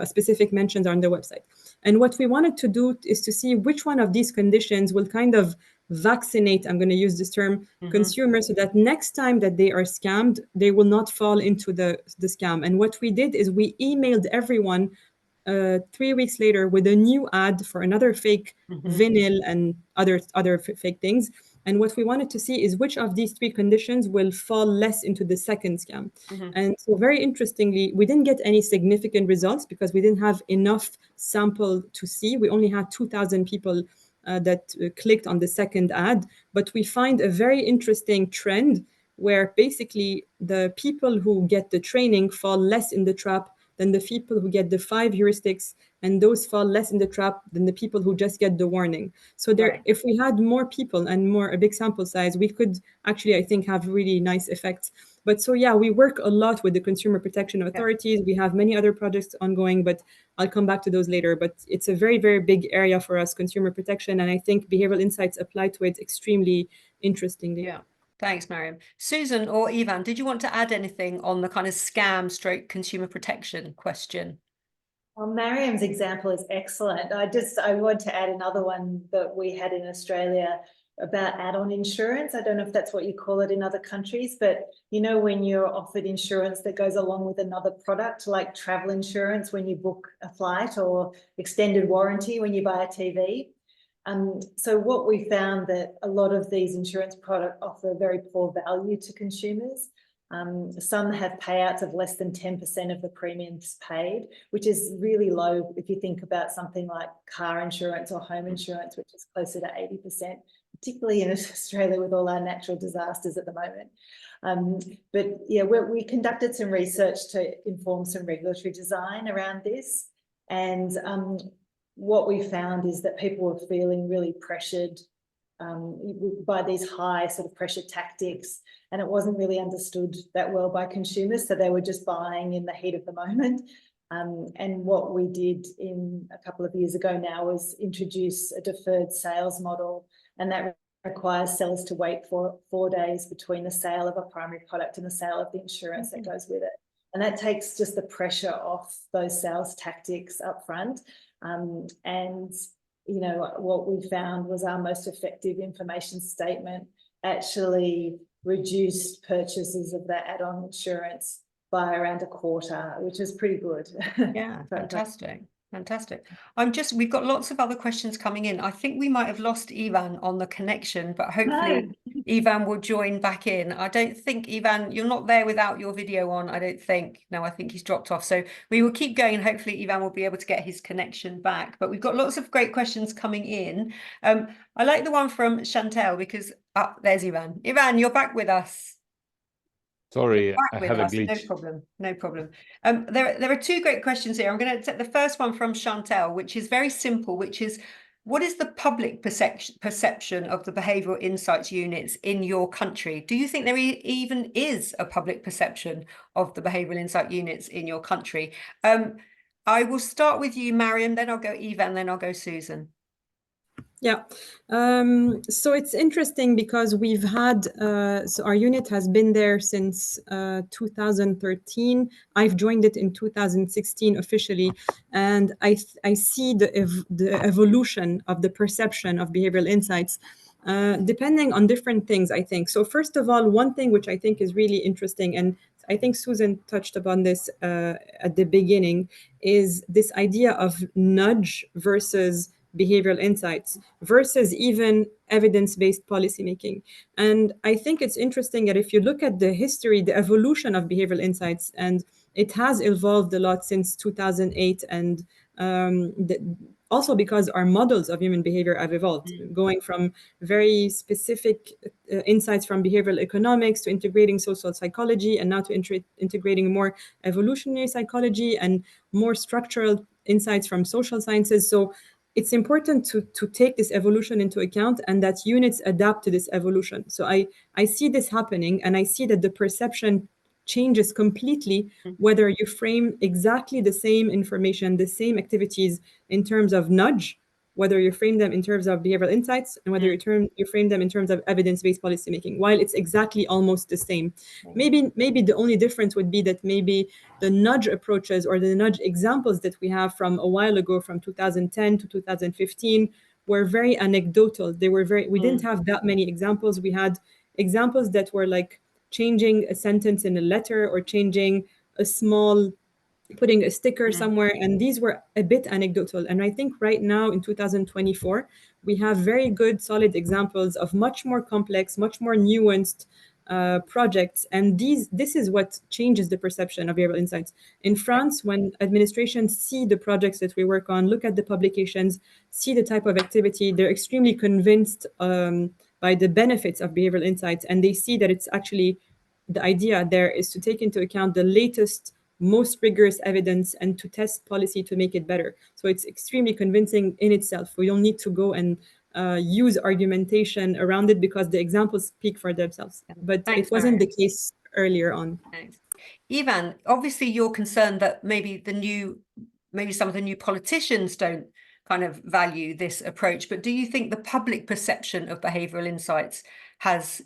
S3: specific mentions are on their website. And what we wanted to do is to see which one of these conditions will kind of vaccinate, I'm going to use this term, consumers, so that next time that they are scammed, they will not fall into the scam. And what we did is we emailed everyone 3 weeks later with a new ad for another fake vinyl and other fake things. And what we wanted to see is which of these 3 conditions will fall less into the second scam. And so very interestingly, we didn't get any significant results because we didn't have enough sample to see. We only had 2,000 people that clicked on the second ad. But we find a very interesting trend where basically the people who get the training fall less in the trap than the people who get the 5 heuristics, and those fall less in the trap than the people who just get the warning. So if we had more people and a big sample size, we could actually, I think, have really nice effects. But so yeah, we work a lot with the consumer protection authorities. We have many other projects ongoing, but I'll come back to those later. But it's a very, very big area for us, consumer protection, and I think behavioral insights apply to it extremely interestingly.
S1: Yeah. Thanks, Mariam. Susan or Ivan, did you want to add anything on the kind of scam stroke consumer protection question?
S2: Well, Mariam's example is excellent. I want to add another one that we had in Australia about add-on insurance. I don't know if that's what you call it in other countries, but when you're offered insurance that goes along with another product, like travel insurance when you book a flight, or extended warranty when you buy a TV. So what we found that a lot of these insurance products offer very poor value to consumers. Some have payouts of less than 10% of the premiums paid, which is really low if you think about something like car insurance or home insurance, which is closer to 80%, particularly in Australia with all our natural disasters at the moment. But yeah, we conducted some research to inform some regulatory design around this. And what we found is that people were feeling really pressured by these high sort of pressure tactics, and it wasn't really understood that well by consumers, so they were just buying in the heat of the moment. And what we did in a couple of years ago now was introduce a deferred sales model, and that requires sellers to wait for 4 days between the sale of a primary product and the sale of the insurance that goes with it. And that takes just the pressure off those sales tactics up front. And you know, what we found was our most effective information statement actually reduced purchases of that add-on insurance by around a quarter, which is pretty good.
S1: Yeah, fantastic. Fantastic. We've got lots of other questions coming in. I think we might have lost Ivan on the connection, but hopefully Ivan will join back in. I don't think, Ivan, you're not there without your video on, I don't think. No, I think he's dropped off. So we will keep going and hopefully Ivan will be able to get his connection back. But we've got lots of great questions coming in. I like the one from Chantel because, there's Ivan. Ivan, you're back with us.
S4: Sorry, I
S1: With
S4: had a
S1: us. No
S4: glitch.
S1: problem. No problem. There are two great questions here. I'm going to take the first one from Chantel, which is very simple, which is, what is the public perception of the behavioural insights units in your country? Do you think there even is a public perception of the behavioural insight units in your country? I will start with you, Mariam, then I'll go Ivan, then I'll go Susan.
S3: Yeah, so it's interesting because we've had, so our unit has been there since 2013. I've joined it in 2016 officially, and I see the evolution of the perception of behavioral insights depending on different things, I think. So first of all, one thing which I think is really interesting, and I think Susan touched upon this at the beginning, is this idea of nudge versus behavioral insights versus even evidence-based policymaking. And I think it's interesting that if you look at the history, the evolution of behavioral insights, and it has evolved a lot since 2008, and also because our models of human behavior have evolved, going from very specific insights from behavioral economics to integrating social psychology, and now to integrating more evolutionary psychology and more structural insights from social sciences. So it's important to take this evolution into account, and that units adapt to this evolution. So I see this happening, and I see that the perception changes completely whether you frame exactly the same information, the same activities in terms of nudge, whether you frame them in terms of behavioral insights, and whether you frame them in terms of evidence-based policymaking, while it's exactly almost the same. Maybe the only difference would be that maybe the nudge approaches or the nudge examples that we have from a while ago, from 2010 to 2015, were very anecdotal. We didn't have that many examples. We had examples that were like changing a sentence in a letter, or changing putting a sticker somewhere, and these were a bit anecdotal. And I think right now in 2024, we have very good, solid examples of much more complex, much more nuanced projects, and this is what changes the perception of behavioral insights. In France, when administrations see the projects that we work on, look at the publications, see the type of activity, they're extremely convinced by the benefits of behavioral insights, and they see that it's actually, the idea there is to take into account the latest, most rigorous evidence and to test policy to make it better. So it's extremely convincing in itself. We don't need to go and use argumentation around it, because the examples speak for themselves. But
S1: Thanks,
S3: it wasn't
S1: Mariam.
S3: the case earlier on.
S1: Thanks. Ivan, obviously you're concerned that maybe some of the new politicians don't kind of value this approach, but do you think the public perception of behavioral insights has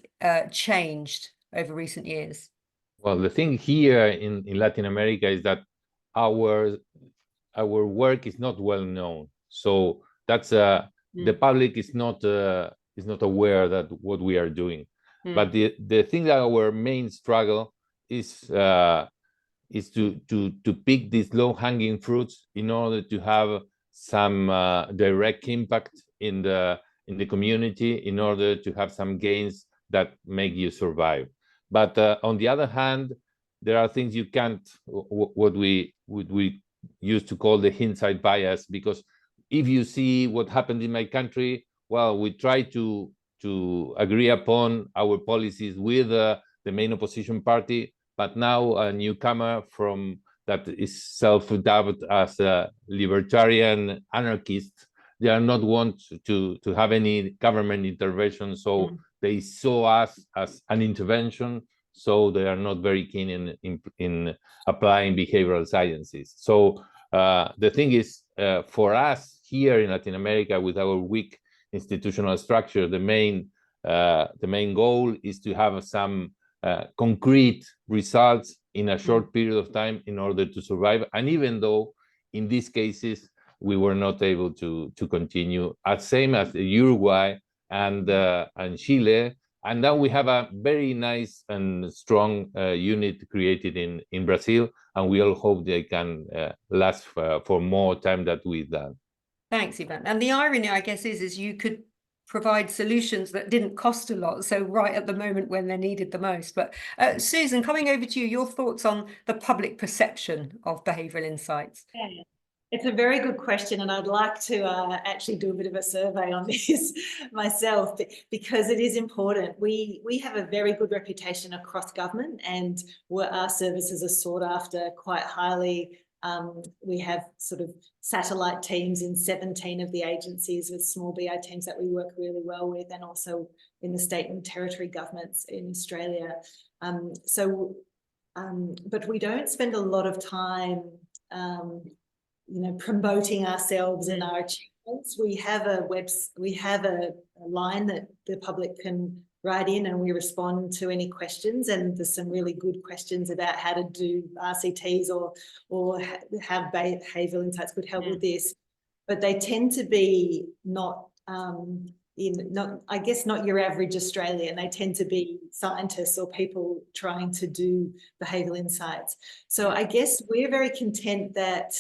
S1: changed over recent years?
S4: Well, the thing here in Latin America is that our work is not well known. So that's the public is not aware that what we are doing. But the thing that our main struggle is to pick these low-hanging fruits in order to have some direct impact in the community, in order to have some gains that make you survive. But on the other hand, there are things you can't, what we used to call the hindsight bias, because if you see what happened in my country, well, we try to agree upon our policies with the main opposition party, but now a newcomer that is self-dubbed as a libertarian anarchist, they are not want to have any government intervention, so they saw us as an intervention, so they are not very keen in applying behavioral sciences. So the thing is, for us here in Latin America, with our weak institutional structure, the main goal is to have some concrete results in a short period of time in order to survive. And even though in these cases we were not able to continue. Same as Uruguay and Chile. And now we have a very nice and strong unit created in Brazil, and we all hope they can last for more time than we've done.
S1: Thanks, Ivan. And the irony, I guess, is you could provide solutions that didn't cost a lot, so right at the moment when they're needed the most. But Susan, coming over to you, your thoughts on the public perception of behavioural insights.
S2: Yeah. It's a very good question, and I'd like to actually do a bit of a survey on this myself, because it is important. We have a very good reputation across government, and our services are sought after quite highly. We have sort of satellite teams in 17 of the agencies with small BI teams that we work really well with, and also in the state and territory governments in Australia. But we don't spend a lot of time promoting ourselves and our achievements. We have a line that the public can write in, and we respond to any questions. And there's some really good questions about how to do RCTs or have behavioural insights could help with this. But they tend to be not your average Australian. They tend to be scientists or people trying to do behavioural insights. So I guess we're very content that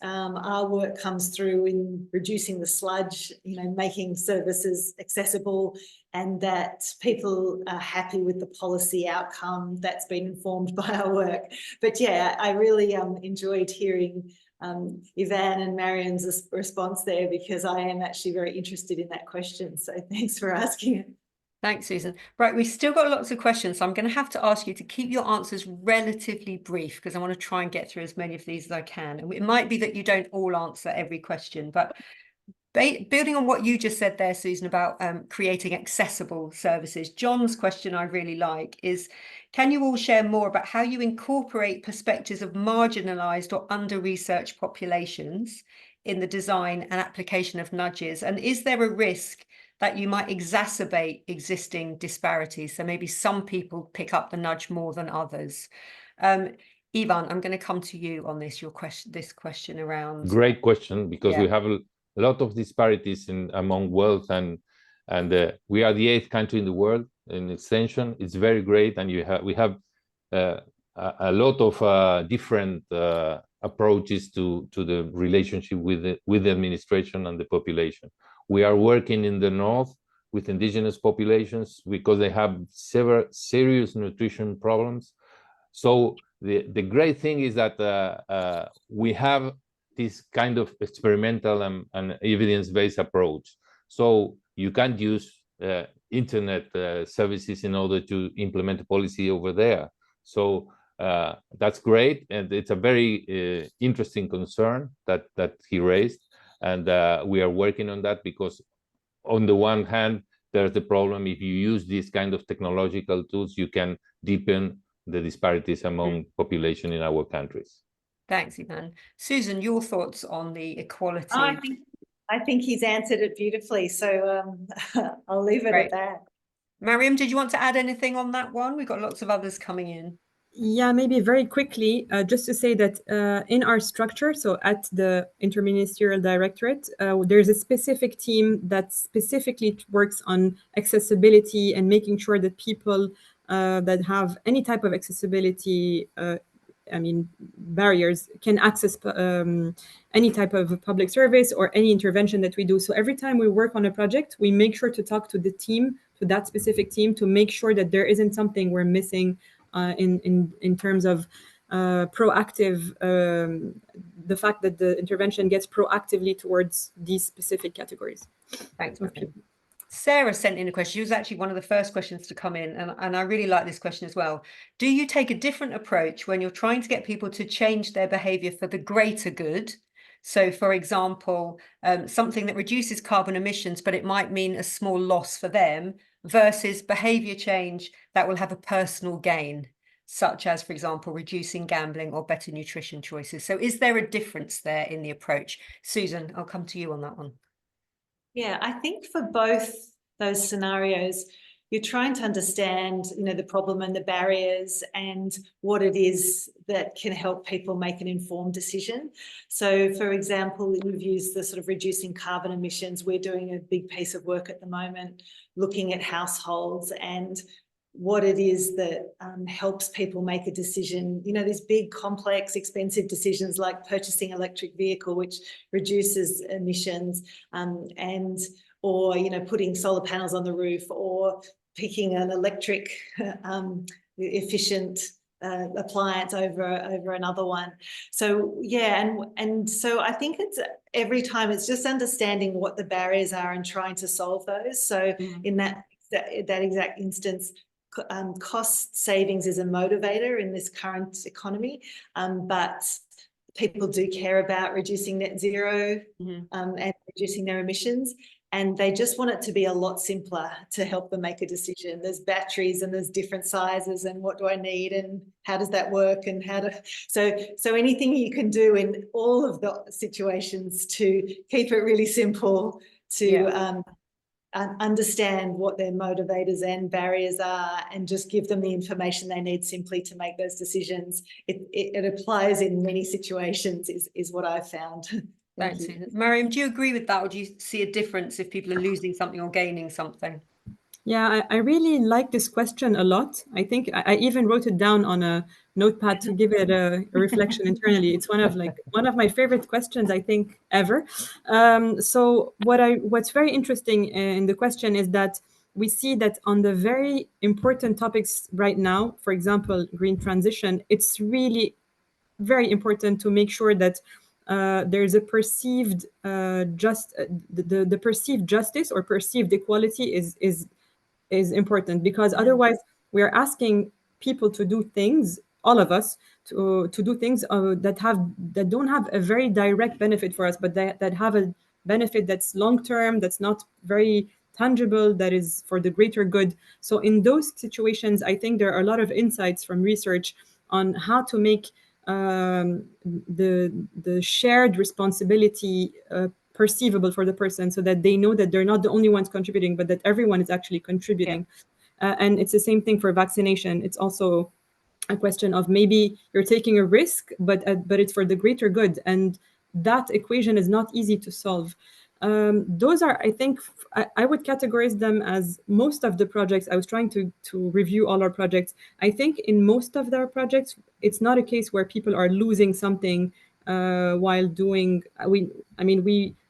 S2: our work comes through in reducing the sludge, making services accessible, and that people are happy with the policy outcome that's been informed by our work. But yeah, I really enjoyed hearing Ivan and Mariam's response there, because I am actually very interested in that question. So thanks for asking it.
S1: Thanks, Susan. Right, we've still got lots of questions, so I'm going to have to ask you to keep your answers relatively brief, because I want to try and get through as many of these as I can. And it might be that you don't all answer every question, but building on what you just said there, Susan, about creating accessible services, John's question I really like is, can you all share more about how you incorporate perspectives of marginalised or under-researched populations in the design and application of nudges? And is there a risk that you might exacerbate existing disparities? So maybe some people pick up the nudge more than others. Ivan, I'm going to come to you on this. This question around.
S4: Great question, because we have a lot of disparities among wealth, and we are the 8th country in the world in extension. It's very great, and we have a lot of different approaches to the relationship with the administration and the population. We are working in the north with indigenous populations because they have several serious nutrition problems. So the great thing is that we have this kind of experimental and evidence-based approach. So you can't use internet services in order to implement a policy over there. So that's great, and it's a very interesting concern that he raised. And we are working on that, because on the one hand, there's the problem, if you use these kind of technological tools, you can deepen the disparities among population in our countries.
S1: Thanks, Ivan. Susan, your thoughts on the equality?
S2: I think he's answered it beautifully, so I'll leave it at that.
S1: Mariam, did you want to add anything on that one? We've got lots of others coming in.
S3: Yeah, maybe very quickly, just to say that in our structure, so at the Interministerial Directorate, there's a specific team that specifically works on accessibility and making sure that people that have any type of accessibility, barriers, can access any type of public service or any intervention that we do. So every time we work on a project, we make sure to talk to the team, to that specific team, to make sure that there isn't something we're missing in terms of proactive, the fact that the intervention gets proactively towards these specific categories.
S1: Thanks, Mariam. Sarah sent in a question. She was actually one of the first questions to come in, and I really like this question as well. Do you take a different approach when you're trying to get people to change their behaviour for the greater good? So, for example, something that reduces carbon emissions, but it might mean a small loss for them, versus behaviour change that will have a personal gain, such as, for example, reducing gambling or better nutrition choices. So is there a difference there in the approach? Susan, I'll come to you on that one.
S2: Yeah, I think for both those scenarios, you're trying to understand, the problem and the barriers and what it is that can help people make an informed decision. So, for example, we've used the sort of reducing carbon emissions. We're doing a big piece of work at the moment, looking at households and what it is that helps people make a decision. These big, complex, expensive decisions like purchasing an electric vehicle, which reduces emissions, or putting solar panels on the roof, or picking an electric efficient appliance over another one. So yeah, and so I think it's every time it's just understanding what the barriers are and trying to solve those. So in that exact instance, cost savings is a motivator in this current economy, but people do care about reducing net zero and reducing their emissions, and they just want it to be a lot simpler to help them make a decision. There's batteries and there's different sizes, and what do I need and how does that work, and so anything you can do in all of the situations to keep it really simple, to understand what their motivators and barriers are, and just give them the information they need simply to make those decisions. It applies in many situations, is what I've found.
S1: Thanks, Susan. Mariam, do you agree with that, or do you see a difference if people are losing something or gaining something?
S3: Yeah, I really like this question a lot. I think I even wrote it down on a notepad to give it a reflection internally. It's one of my favorite questions, I think, ever. So what's very interesting in the question is that we see that on the very important topics right now, for example, green transition, it's really very important to make sure that there's a perceived the perceived justice or perceived equality is important, because otherwise we are asking people to do things, all of us, to do things that don't have a very direct benefit for us, but that have a benefit that's long term, that's not very tangible, that is for the greater good. So in those situations, I think there are a lot of insights from research on how to make the shared responsibility perceivable for the person, so that they know that they're not the only ones contributing, but that everyone is actually contributing. And it's the same thing for vaccination. It's also a question of maybe you're taking a risk, but it's for the greater good, and that equation is not easy to solve. Those are, I think, I would categorize them as most of the projects. I was trying to review all our projects. I think in most of their projects, it's not a case where people are losing something while doing.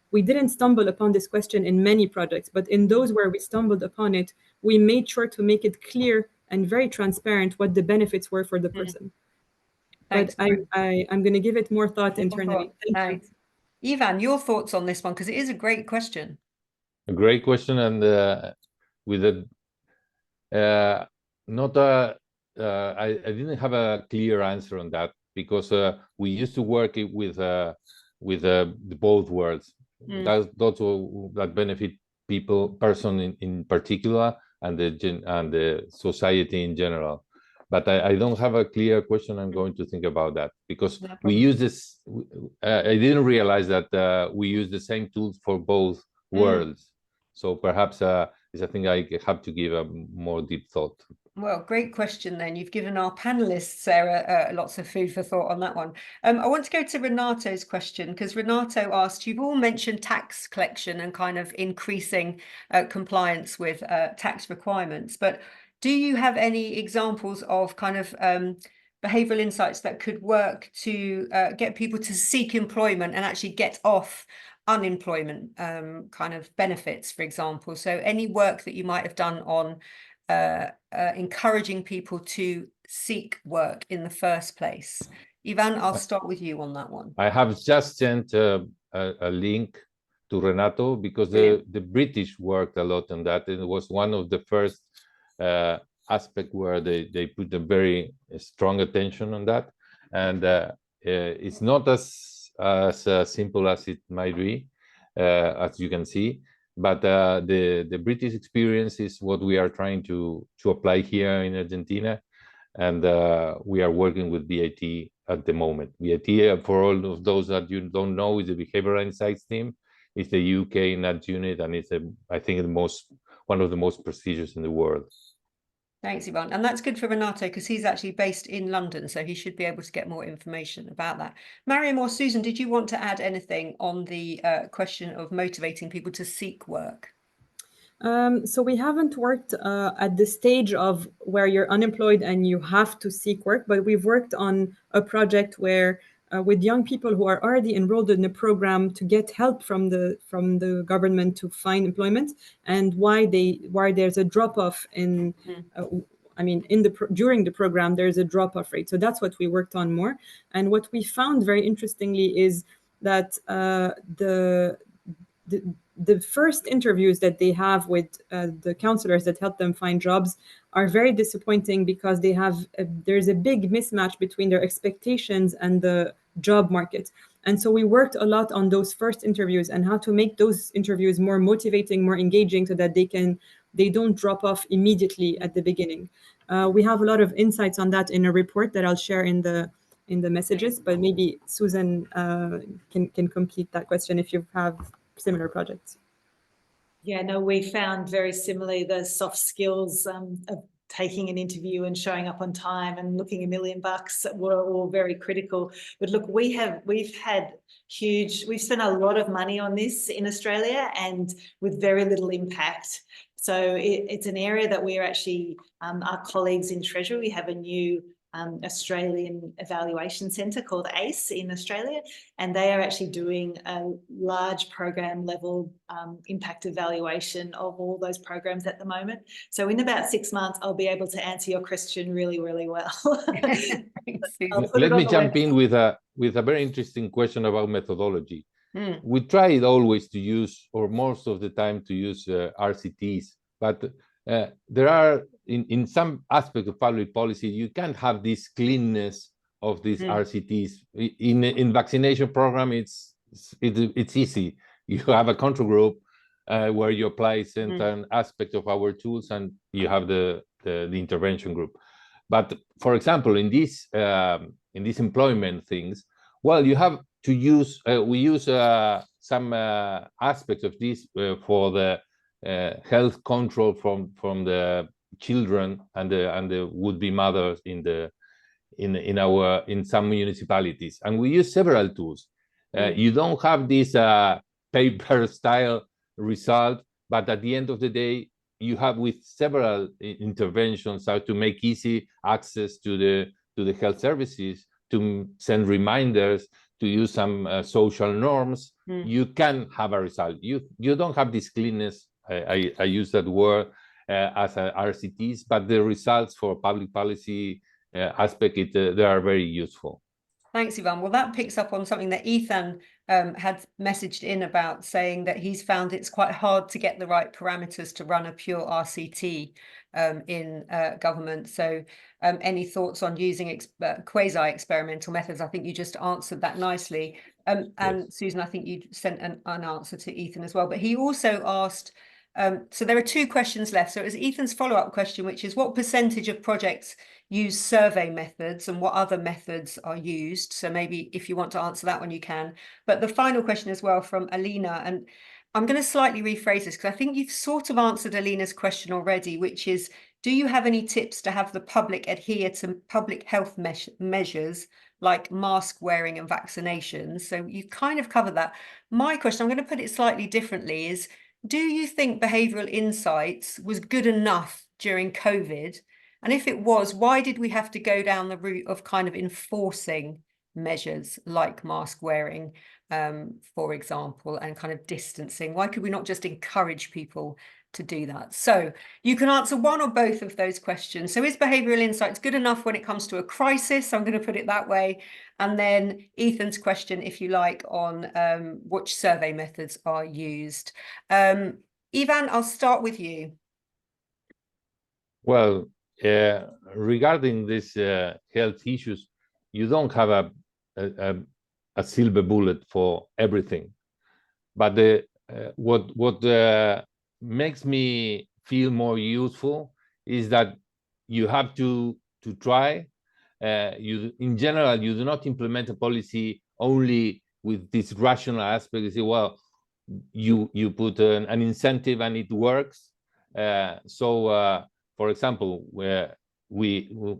S3: We didn't stumble upon this question in many projects, but in those where we stumbled upon it, we made sure to make it clear and very transparent what the benefits were for the person.
S1: Thanks.
S3: But I'm going to give it more thought internally. Thank you.
S1: Ivan, your thoughts on this one, because it is a great question.
S4: A great question, and with a I didn't have a clear answer on that, because we used to work with both worlds. Those that benefit person in particular, and the society in general. But I don't have a clear question. I'm going to think about that, because we use this. I didn't realize that we use the same tools for both worlds. So perhaps it's a thing I have to give a more deep thought.
S1: Well, great question then. You've given our panelists, Sarah, lots of food for thought on that one. I want to go to Renato's question, because Renato asked, you've all mentioned tax collection and kind of increasing compliance with tax requirements, but do you have any examples of kind of behavioural insights that could work to get people to seek employment and actually get off unemployment kind of benefits, for example? So any work that you might have done on encouraging people to seek work in the first place. Ivan, I'll start with you on that one.
S4: I have just sent a link to Renato, because the British worked a lot on that. It was one of the first aspect where they put a very strong attention on that, and it's not as simple as it might be, as you can see. But the British experience is what we are trying to apply here in Argentina, and we are working with BIT at the moment. BIT, for all of those that you don't know, is the Behavioral Insights team. It's the UK in that unit, and it's I think the one of the most prestigious in the world.
S1: Thanks, Ivan. And that's good for Renato because he's actually based in London, so he should be able to get more information about that. Mariam or Susan, did you want to add anything on the question of motivating people to seek work?
S3: So we haven't worked at the stage of where you're unemployed and you have to seek work, but we've worked on a project where with young people who are already enrolled in a program to get help from the government to find employment, and why there's a drop off in during the program there's a drop off rate. So that's what we worked on more. And what we found very interestingly is that the first interviews that they have with the counselors that help them find jobs are very disappointing because there's a big mismatch between their expectations and the job market. And so we worked a lot on those first interviews and how to make those interviews more motivating, more engaging, so that they don't drop off immediately at the beginning. We have a lot of insights on that in a report that I'll share in the messages, but maybe Susan can complete that question if you have similar projects.
S2: Yeah, no, we found very similarly the soft skills of taking an interview and showing up on time and looking $1 million were all very critical. But look, we've spent a lot of money on this in Australia and with very little impact. So it's an area that we're actually, our colleagues in Treasury, we have a new Australian evaluation centre called ACE in Australia, and they are actually doing a large program level impact evaluation of all those programs at the moment. So in about 6 months, I'll be able to answer your question really, really well.
S4: Let me jump in with a very interesting question about methodology. We tried always to use, or most of the time, to use RCTs, but there are in some aspect of public policy, you can't have this cleanness of these RCTs. In vaccination program, it's easy. You have a control group where you apply certain aspect of our tools, and you have the intervention group. But for example, in these employment things, well, you have to use. We use some aspects of this for the health control from the children and the would-be mothers in some municipalities, and we use several tools. You don't have this paper style result, but at the end of the day, you have with several interventions how to make easy access to the health services, to send reminders, to use some social norms. You can have a result. You don't have this cleanness. I use that word as RCTs, but the results for public policy aspect, they are very useful.
S1: Thanks, Ivan. Well, that picks up on something that Ethan had messaged in about, saying that he's found it's quite hard to get the right parameters to run a pure RCT in government. So any thoughts on using quasi-experimental methods? I think you just answered that nicely. And yes. Susan, I think you sent an answer to Ethan as well, but he also asked, so there are 2 questions left. So it was Ethan's follow-up question, which is what percentage of projects use survey methods and what other methods are used? So maybe if you want to answer that one, you can. But the final question as well from Alina, and I'm going to slightly rephrase this because I think you've sort of answered Alina's question already, which is, do you have any tips to have the public adhere to public health measures like mask wearing and vaccinations? So you've kind of covered that. My question, I'm going to put it slightly differently, is, do you think behavioural insights was good enough during COVID? And if it was, why did we have to go down the route of kind of enforcing measures like mask wearing, for example, and kind of distancing? Why could we not just encourage people to do that? So you can answer one or both of those questions. So is behavioural insights good enough when it comes to a crisis? I'm going to put it that way. And then Ethan's question, if you like, on which survey methods are used. Ivan, I'll start with you.
S4: Well, regarding these health issues, you don't have a silver bullet for everything. But what makes me feel more useful is that you have to try. In general, you do not implement a policy only with this rational aspect. You say, well, you put an incentive and it works. For example, where the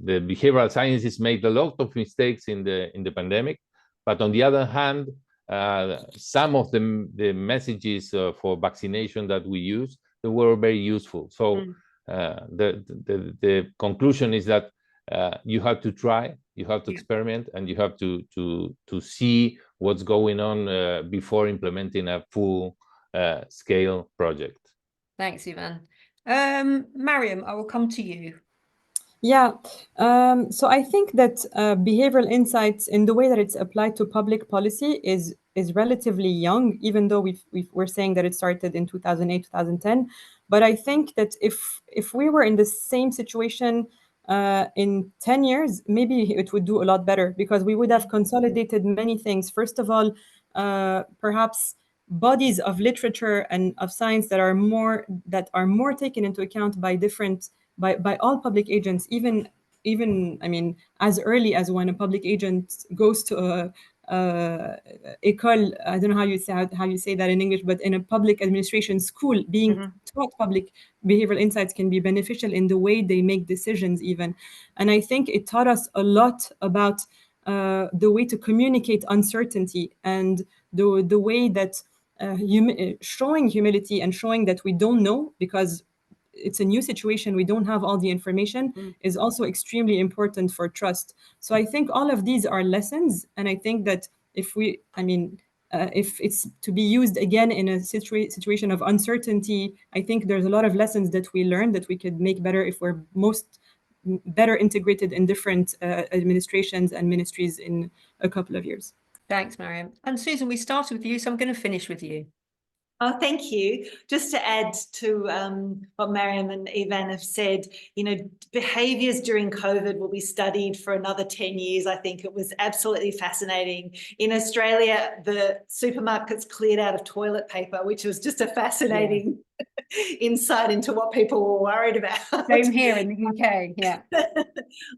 S4: behavioral sciences made a lot of mistakes in the pandemic, but on the other hand, some of the messages for vaccination that we use, they were very useful. So the conclusion is that you have to try, you have to experiment, and you have to see what's going on before implementing a full scale project.
S1: Thanks, Ivan. Mariam, I will come to you.
S3: Yeah, so I think that behavioral insights in the way that it's applied to public policy is relatively young, even though we're saying that it started in 2008, 2010. But I think that if we were in the same situation in 10 years, maybe it would do a lot better, because we would have consolidated many things. First of all, perhaps bodies of literature and of science that are more taken into account by all public agents, even I mean, as early as when a public agent goes to a école, I don't know how you say that in English, but in a public administration school, being taught public behavioral insights can be beneficial in the way they make decisions even. And I think it taught us a lot about the way to communicate uncertainty, and the way that showing humility and showing that we don't know, because it's a new situation, we don't have all the information, is also extremely important for trust. So I think all of these are lessons, and I think that if it's to be used again in a situation of uncertainty, I think there's a lot of lessons that we learned that we could make better if we're better integrated in different administrations and ministries in a couple of years.
S1: Thanks, Mariam. And Susan, we started with you, so I'm going to finish with you.
S2: Oh, thank you. Just to add to what Mariam and Ivan have said, behaviours during COVID will be studied for another 10 years. I think it was absolutely fascinating. In Australia, the supermarkets cleared out of toilet paper, which was just a fascinating insight into what people were worried about.
S1: Same here in the UK, yeah.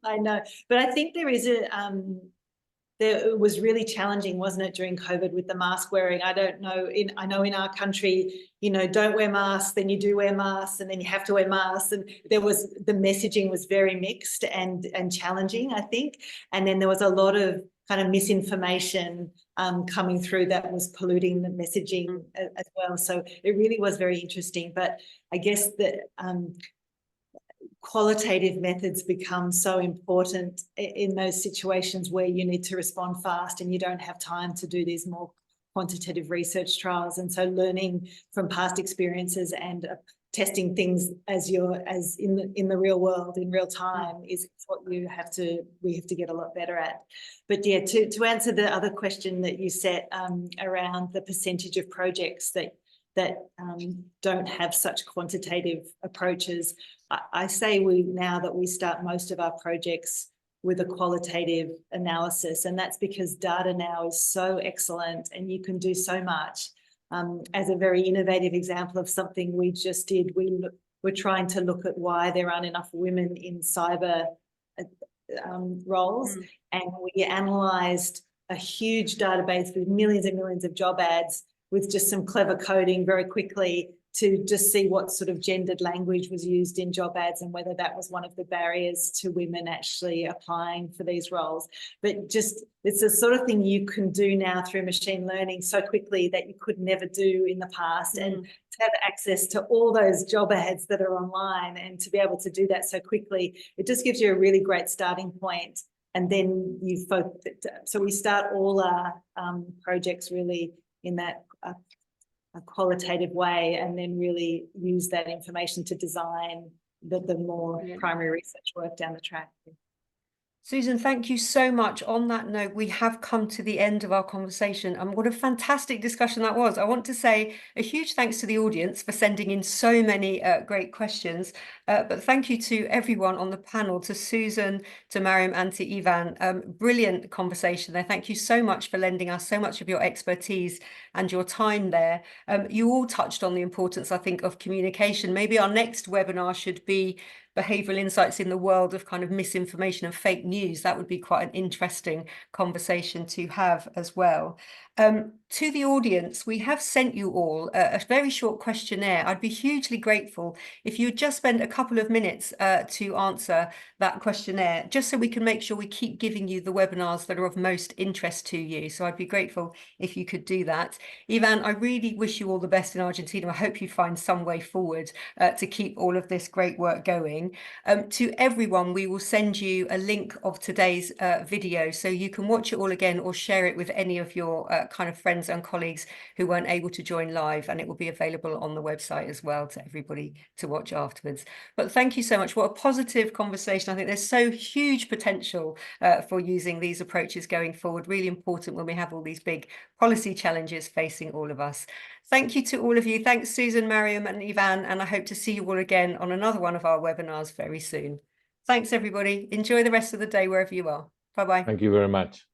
S2: I know. But I think there is it was really challenging, wasn't it, during COVID with the mask wearing? I don't know. I know in our country, don't wear masks, then you do wear masks, and then you have to wear masks. And the messaging was very mixed and challenging, I think. And then there was a lot of kind of misinformation coming through that was polluting the messaging as well. So it really was very interesting. But I guess that qualitative methods become so important in those situations where you need to respond fast and you don't have time to do these more quantitative research trials. And so learning from past experiences and testing things in the real world in real time is what we have to get a lot better at. But yeah, to answer the other question that you set around the percentage of projects that don't have such quantitative approaches, I say now that we start most of our projects with a qualitative analysis, and that's because data now is so excellent and you can do so much. As a very innovative example of something we just did, we're trying to look at why there aren't enough women in cyber roles, and we analysed a huge database with millions and millions of job ads with just some clever coding very quickly to just see what sort of gendered language was used in job ads and whether that was one of the barriers to women actually applying for these roles. But just, it's the sort of thing you can do now through machine learning so quickly that you could never do in the past. And to have access to all those job ads that are online and to be able to do that so quickly, it just gives you a really great starting point. And then you focus. So we start all our projects really in that a qualitative way, and then really use that information to design the more primary research work down the track.
S1: Susan, thank you so much. On that note, we have come to the end of our conversation, and what a fantastic discussion that was. I want to say a huge thanks to the audience for sending in so many great questions, but thank you to everyone on the panel, to Susan, to Mariam and to Ivan. Brilliant conversation there. Thank you so much for lending us so much of your expertise and your time there. You all touched on the importance, I think, of communication. Maybe our next webinar should be behavioural insights in the world of kind of misinformation and fake news. That would be quite an interesting conversation to have as well. To the audience, we have sent you all a very short questionnaire. I'd be hugely grateful if you'd just spend a couple of minutes to answer that questionnaire, just so we can make sure we keep giving you the webinars that are of most interest to you. So I'd be grateful if you could do that. Ivan, I really wish you all the best in Argentina. I hope you find some way forward to keep all of this great work going. To everyone, we will send you a link of today's video so you can watch it all again or share it with any of your kind of friends and colleagues who weren't able to join live, and it will be available on the website as well to everybody to watch afterwards. But thank you so much. What a positive conversation. I think there's so huge potential for using these approaches going forward. Really important when we have all these big policy challenges facing all of us. Thank you to all of you. Thanks, Susan, Mariam, and Ivan, and I hope to see you all again on another one of our webinars very soon. Thanks, everybody. Enjoy the rest of the day wherever you are. Bye-bye.
S4: Thank you very much.